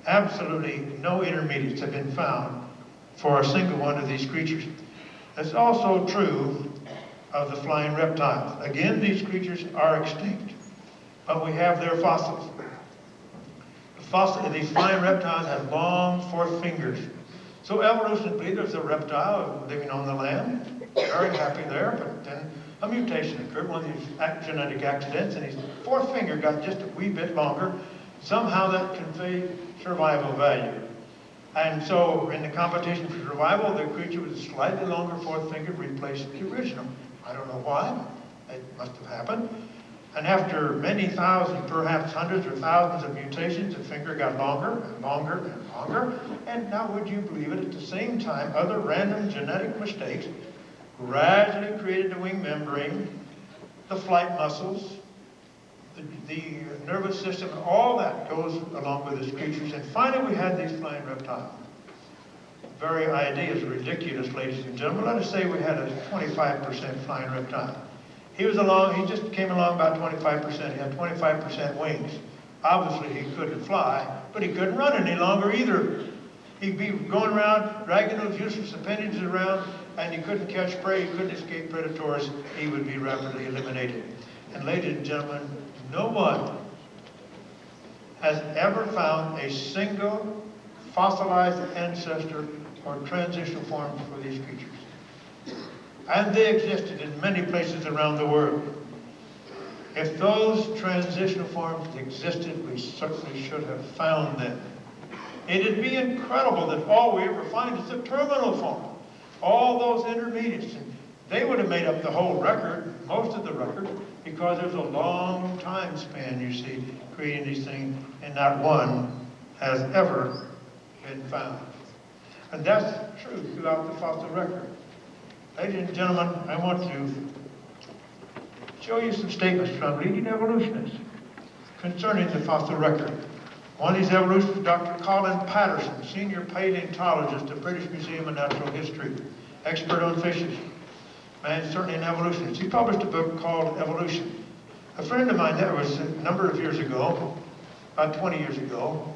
Absolutely no intermediates have been found for a single one of these creatures. That's also true of the flying reptiles. Again, these creatures are extinct, but we have their fossils. These flying reptiles have long fourth fingers. So evolutionarily, there's a reptile living on the land, very happy there, but then a mutation occurred, one of these genetic accidents, and his fourth finger got just a wee bit longer. Somehow that conveyed survival value. And so in the competition for survival, the creature with a slightly longer fourth finger replaced the original. I don't know why. It must have happened. And after many thousands, perhaps hundreds or thousands of mutations, the finger got longer and longer and longer. And now, would you believe it, at the same time, other random genetic mistakes gradually created the wing membrane, the flight muscles, the nervous system, and all that goes along with these creatures. And finally, we had these flying reptiles. The very idea is ridiculous, ladies and gentlemen. Let us say we had a 25% flying reptile. He just came along about 25%. He had 25% wings. Obviously, he couldn't fly, but he couldn't run any longer either. He'd be going around, dragging those useless appendages around, and he couldn't catch prey, he couldn't escape predators. He would be rapidly eliminated. And ladies and gentlemen, no one has ever found a single fossilized ancestor or transitional form for these creatures. And they existed in many places around the world. If those transitional forms existed, we certainly should have found them. It'd be incredible that all we ever find is the terminal form. All those intermediates, and they would have made up the whole record, most of the record, because there's a long time span, you see, creating these things, and not one has ever been found. And that's true throughout the fossil record. Ladies and gentlemen, I want to show you some statements from leading evolutionists concerning the fossil record. One of these evolutionists, Dr. Colin Patterson, senior paleontologist at the British Museum of Natural History, expert on fishes. Man, certainly an evolutionist. He published a book called Evolution. A friend of mine, that was a number of years ago, about 20 years ago,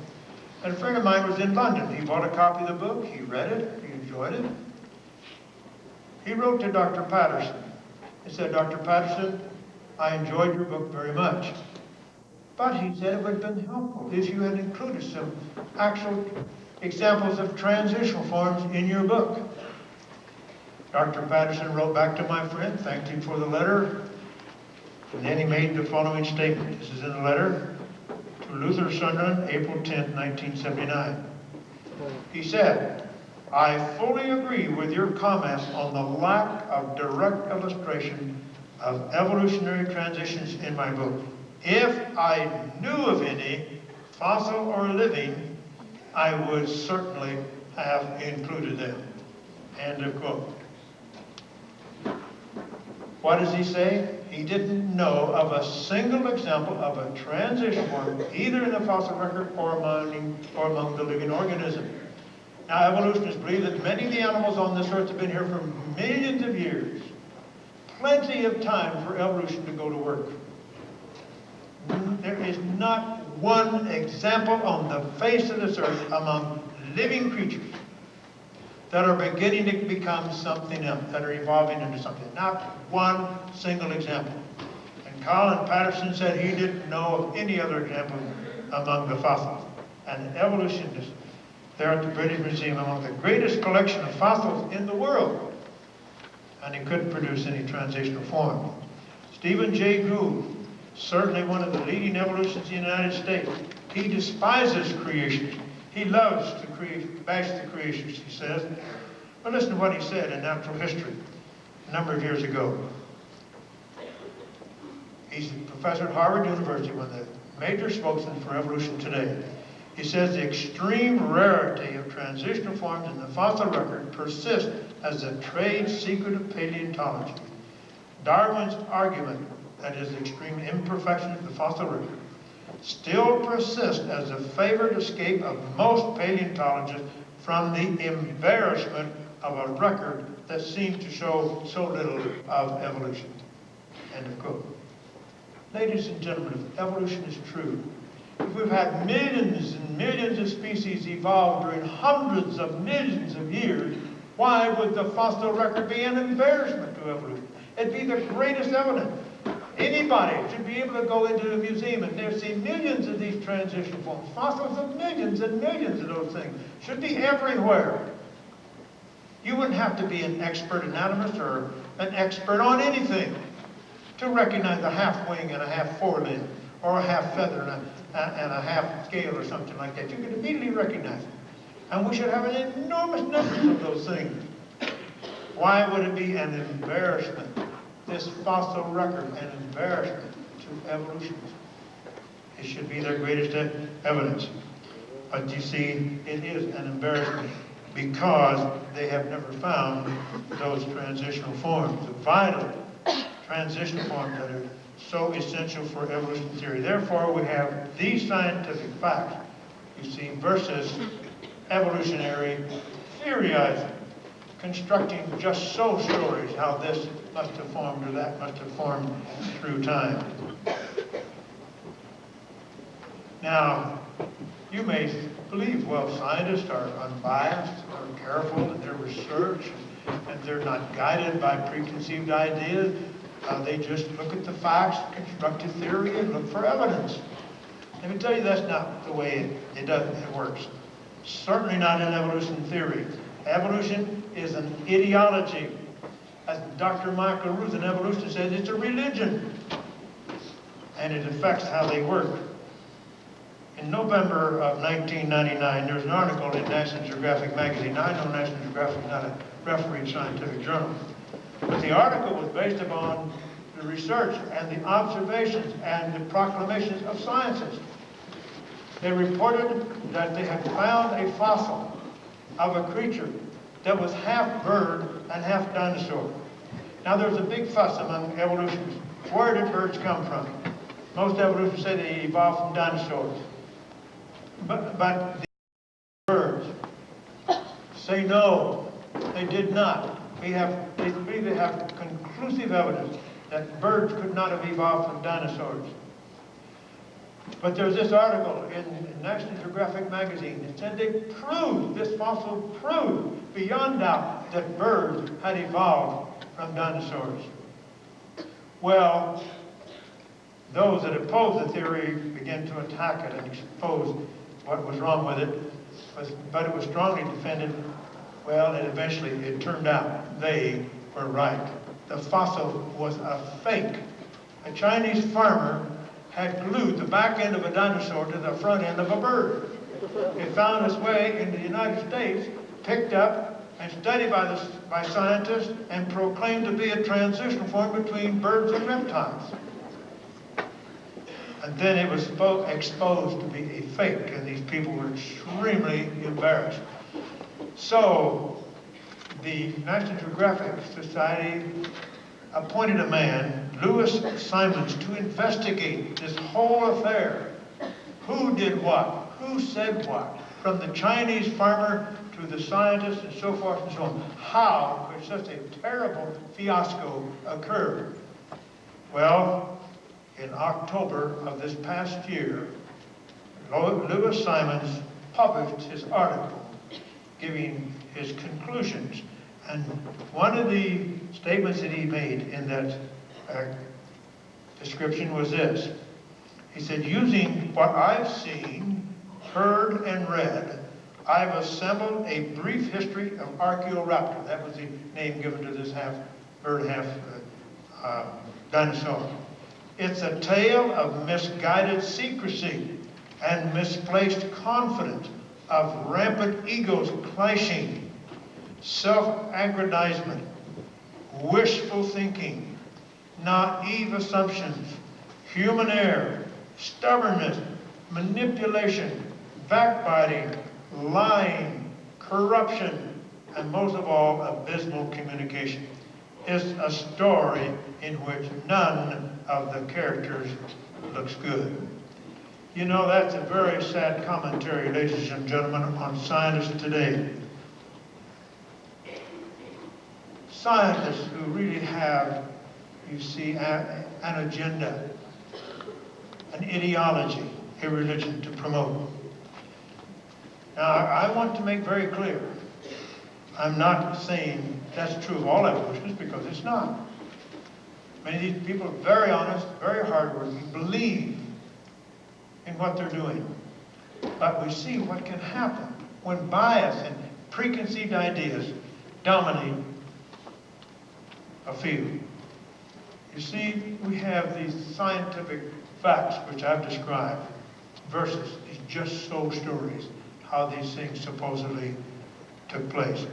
and a friend of mine was in London. He bought a copy of the book, he read it, he enjoyed it. He wrote to Dr. Patterson. He said, Dr. Patterson, I enjoyed your book very much. But he said it would have been helpful if you had included some actual examples of transitional forms in your book. Dr. Patterson wrote back to my friend, thanked him for the letter, and then he made the following statement. This is in a letter to Luther, Sunderland, April 10, 1979. He said, I fully agree with your comments on the lack of direct illustration of evolutionary transitions in my book. If I knew of any, fossil or living, I would certainly have included them. End of quote. What does he say? He didn't know of a single example of a transition form, either in the fossil record or among the living organism. Now, evolutionists believe that many of the animals on this earth have been here for millions of years. Plenty of time for evolution to go to work. There is not one example on the face of this earth among living creatures that are beginning to become something else, that are evolving into something. Not one single example. And Colin Patterson said he didn't know of any other example among the fossils. And evolutionists there at the British Museum, among the greatest collection of fossils in the world, and he couldn't produce any transitional form. Stephen Jay Gould, certainly one of the leading evolutionists in the United States, he despises creationists. He loves to bash the creationists, he says. But listen to what he said in Natural History a number of years ago. He's a professor at Harvard University, one of the major spokesmen for evolution today. He says the extreme rarity of transitional forms in the fossil record persists as a trade secret of paleontology. Darwin's argument, that is the extreme imperfection of the fossil record, still persists as a favored escape of most paleontologists from the embarrassment of a record that seems to show so little of evolution. End of quote. Ladies and gentlemen, if evolution is true, if we've had millions and millions of species evolve during hundreds of millions of years, why would the fossil record be an embarrassment to evolution? It'd be the greatest evidence. Anybody should be able to go into a museum and there see millions of these transition forms, fossils of millions and millions of those things. Should be everywhere. You wouldn't have to be an expert anatomist or an expert on anything to recognize a half wing and a half forelimb, or a half feather and a half scale or something like that. You could immediately recognize it. And we should have an enormous number of those things. Why would it be an embarrassment, this fossil record, an embarrassment to evolutionists? It should be their greatest evidence. But you see, it is an embarrassment because they have never found those transitional forms, the vital transitional forms that are so essential for evolution theory. Therefore, we have these scientific facts, you see, versus evolutionary theorizing, constructing just so stories, how this must have formed or that must have formed through time. Now, you may believe, well, scientists are unbiased, are careful in their research, and they're not guided by preconceived ideas. They just look at the facts, construct a theory, and look for evidence. Let me tell you, that's not the way it works. Certainly not in evolution theory. Evolution is an ideology. As Dr. Michael Ruth, an evolutionist, said, it's a religion. And it affects how they work. In November of 1999, there was an article in National Geographic magazine. Now, I know National Geographic is not a refereed scientific journal. But the article was based upon the research and the observations and the proclamations of scientists. They reported that they had found a fossil of a creature that was half bird and half dinosaur. Now, there's a big fuss among evolutionists. Where did birds come from? Most evolutionists say they evolved from dinosaurs. But the birds say no, they did not. They believe they have conclusive evidence that birds could not have evolved from dinosaurs. But there's this article in National Geographic magazine that said they proved, this fossil proved beyond doubt that birds had evolved from dinosaurs. Well, those that opposed the theory began to attack it and expose what was wrong with it, but it was strongly defended. Well, and eventually it turned out they were right. The fossil was a fake. A Chinese farmer had glued the back end of a dinosaur to the front end of a bird. It found its way into the United States, picked up and studied by scientists, and proclaimed to be a transitional form between birds and reptiles. And then it was exposed to be a fake, and these people were extremely embarrassed. So, the National Geographic Society appointed a man, Louis Simons, to investigate this whole affair. Who did what? Who said what? From the Chinese farmer to the scientists and so forth and so on. How could such a terrible fiasco occur? Well, in October of this past year, Louis Simons published his article giving his conclusions. And one of the statements that he made in that description was this. He said, using what I've seen, heard, and read, I've assembled a brief history of Archaeoraptor. That was the name given to this half bird, half dinosaur. It's a tale of misguided secrecy and misplaced confidence, of rampant egos clashing, self-aggrandizement, wishful thinking, naive assumptions, human error, stubbornness, manipulation, backbiting, lying, corruption, and most of all, abysmal communication. It's a story in which none of the characters looks good. You know, that's a very sad commentary, ladies and gentlemen, on scientists today. Scientists who really have, you see, an agenda, an ideology, a religion to promote. Now, I want to make very clear, I'm not saying that's true of all evolutionists, because it's not. Many of these people are very honest, very hardworking, believe in what they're doing. But we see what can happen when bias and preconceived ideas dominate a field. You see, we have these scientific facts which I've described versus these just so stories, how these things supposedly took place.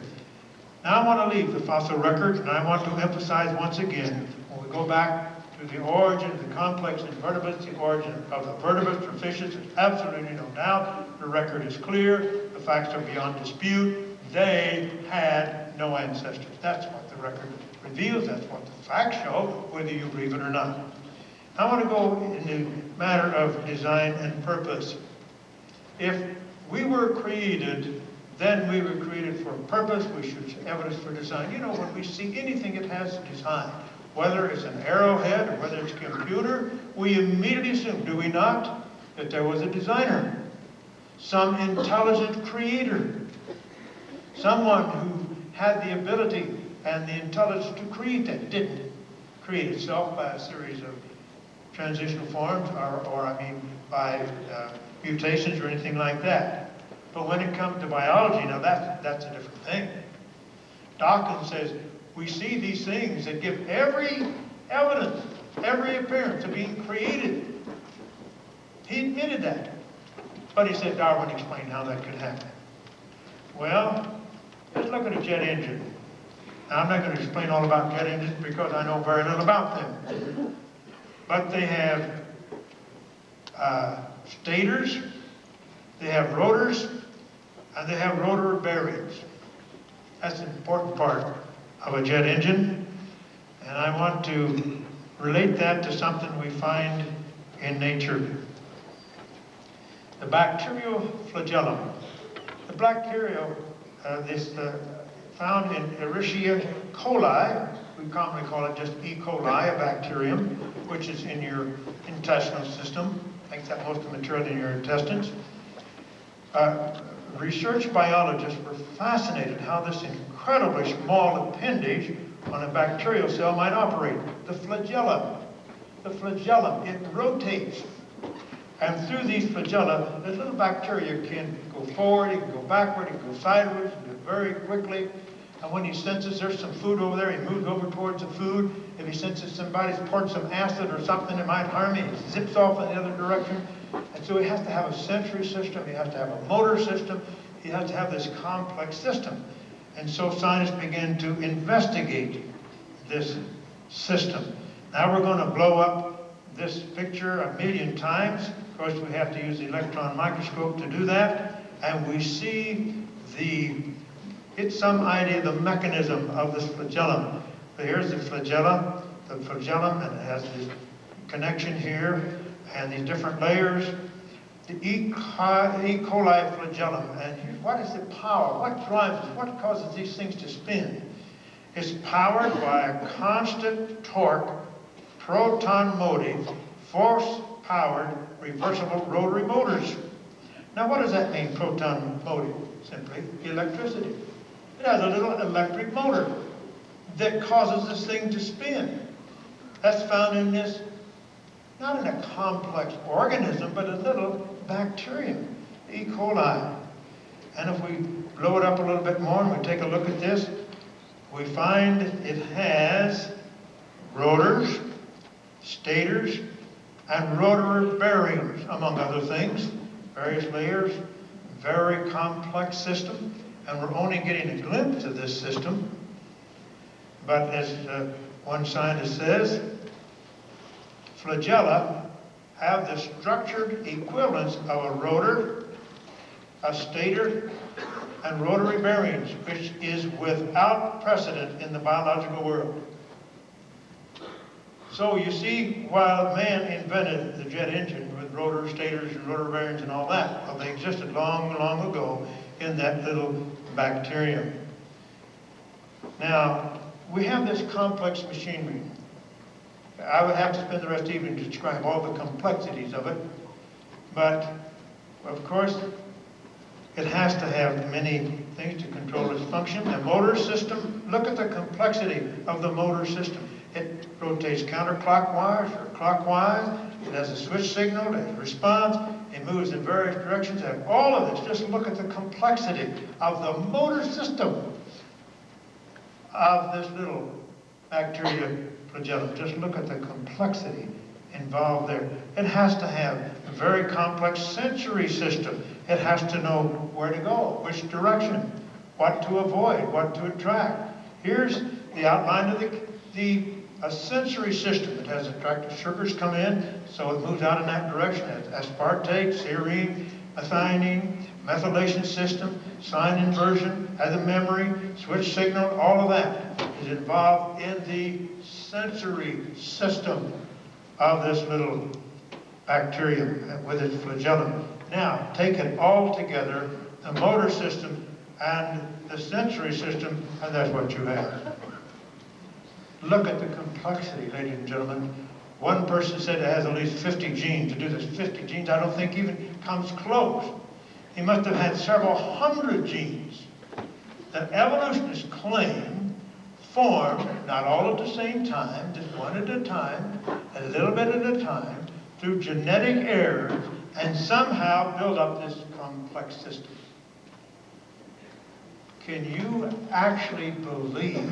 Now I want to leave the fossil record, and I want to emphasize once again, when we go back to the origin of the complex invertebrates, the origin of the vertebrates from fishes, there's absolutely no doubt. The record is clear. The facts are beyond dispute. They had no ancestors. That's what the record reveals. That's what the facts show, whether you believe it or not. I want to go in the matter of design and purpose. If we were created, then we were created for a purpose. We should show evidence for design. You know, when we see anything, it has design. Whether it's an arrowhead or whether it's a computer, we immediately assume, do we not, that there was a designer, some intelligent creator, someone who had the ability and the intelligence to create that. Didn't create itself by a series of transitional forms or by mutations or anything like that. But when it comes to biology, now that's a different thing. Dawkins says, we see these things that give every evidence, every appearance of being created. He admitted that. But he said Darwin explained how that could happen. Well, let's look at a jet engine. Now, I'm not going to explain all about jet engines because I know very little about them. But they have stators, they have rotors, and they have rotor bearings. That's an important part of a jet engine. And I want to relate that to something we find in nature. The bacterial flagellum. The bacterial, found in Escherichia coli, we commonly call it just E. coli, a bacterium, which is in your intestinal system, makes up most of the material in your intestines. Research biologists were fascinated how this incredibly small appendage on a bacterial cell might operate. The flagella. The flagellum, it rotates. And through these flagella, the little bacteria can go forward, it can go backward, it can go sideways, it can do it very quickly. And when he senses there's some food over there, he moves over towards the food. If he senses somebody's poured some acid or something that might harm him, he zips off in the other direction. And so he has to have a sensory system, he has to have a motor system, he has to have this complex system. And so scientists began to investigate this system. Now we're going to blow up this picture 1,000,000 times. Of course, we have to use the electron microscope to do that. And we see it's some idea of the mechanism of this flagellum. But here's the flagellum, and it has this connection here, and these different layers. The E. coli flagellum, and what is the power? What drives it? What causes these things to spin? It's powered by a constant torque, proton motive, force-powered, reversible rotary motors. Now what does that mean, proton motive? Simply electricity. It has a little electric motor that causes this thing to spin. That's found in this, not in a complex organism, but a little bacterium, E. coli. And if we blow it up a little bit more and we take a look at this, we find it has rotors, stators, and rotor bearings, among other things, various layers, very complex system. And we're only getting a glimpse of this system. But as one scientist says, flagella have the structured equivalence of a rotor a stator and rotary bearings, which is without precedent in the biological world. So you see, while man invented the jet engine with rotor stators and rotor bearings and all that, well, they existed long, long ago in that little bacterium. Now, we have this complex machinery. I would have to spend the rest of the evening to describe all the complexities of it, but of course, it has to have many things to control its function. The motor system, look at the complexity of the motor system. It rotates counterclockwise or clockwise. It has a switch signal, it has response, it moves in various directions. And all of this, just look at the complexity of the motor system of this little bacteria flagellum. Just look at the complexity involved there. It has to have a very complex sensory system. It has to know where to go, which direction, what to avoid, what to attract. Here's the outline of a sensory system. It has attractive sugars come in, so it moves out in that direction. It has aspartate, serine, methionine, methylation system, sign inversion, has a memory, switch signal, all of that is involved in the sensory system of this little bacterium with its flagellum. Now, take it all together, the motor system and the sensory system, and that's what you have. Look at the complexity, ladies and gentlemen. One person said it has at least 50 genes. To do this 50 genes, I don't think even comes close. He must have had several hundred genes that evolutionists claim formed, not all at the same time, just one at a time, a little bit at a time, through genetic errors, and somehow build up this complex system. Can you actually believe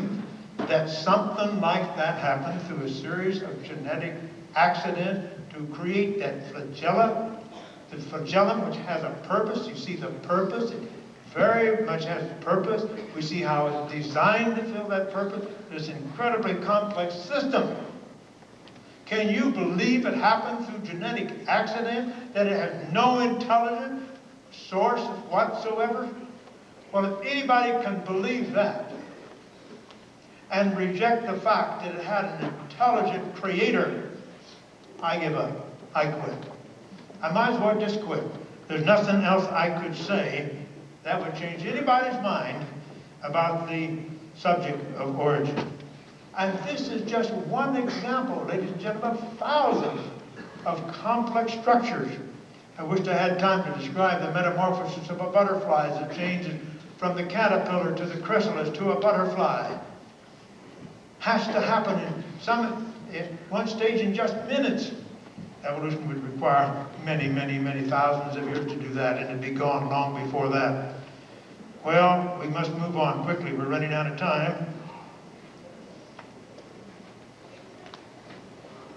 that something like that happened through a series of genetic accidents to create that flagella? The flagellum, which has a purpose. You see the purpose. It very much has a purpose. We see how it's designed to fill that purpose. This incredibly complex system. Can you believe it happened through genetic accident? That it has no intelligent source whatsoever? Well, if anybody can believe that and reject the fact that it had an intelligent creator, I give up. I quit. I might as well just quit. There's nothing else I could say that would change anybody's mind about the subject of origin. And this is just one example, ladies and gentlemen, of thousands of complex structures. I wish I had time to describe the metamorphosis of a butterfly as it changes from the caterpillar to the chrysalis to a butterfly. Has to happen in one stage in just minutes. Evolution would require many, many, many thousands of years to do that, and it'd be gone long before that. Well, we must move on quickly. We're running out of time.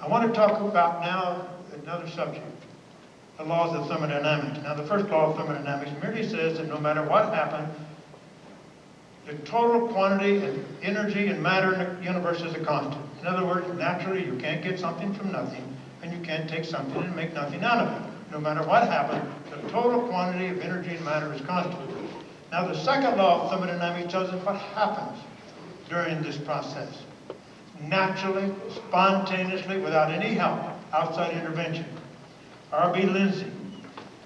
I want to talk about now another subject, the laws of thermodynamics. Now, the first law of thermodynamics merely says that no matter what happened, the total quantity of energy and matter in the universe is a constant. In other words, naturally, you can't get something from nothing, and you can't take something and make nothing out of it. No matter what happened, the total quantity of energy and matter is constant. Now, the second law of thermodynamics tells us what happens during this process. Naturally, spontaneously, without any help, outside intervention. R.B. Lindsay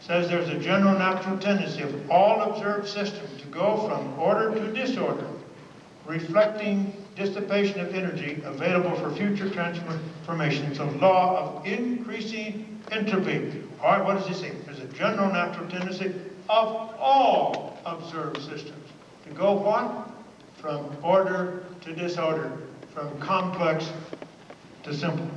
says there's a general natural tendency of all observed systems to go from order to disorder, reflecting dissipation of energy available for future transformation. It's a law of increasing entropy. All right, what does he say? There's a general natural tendency of all observed systems to go what? From order to disorder, from complex to simple.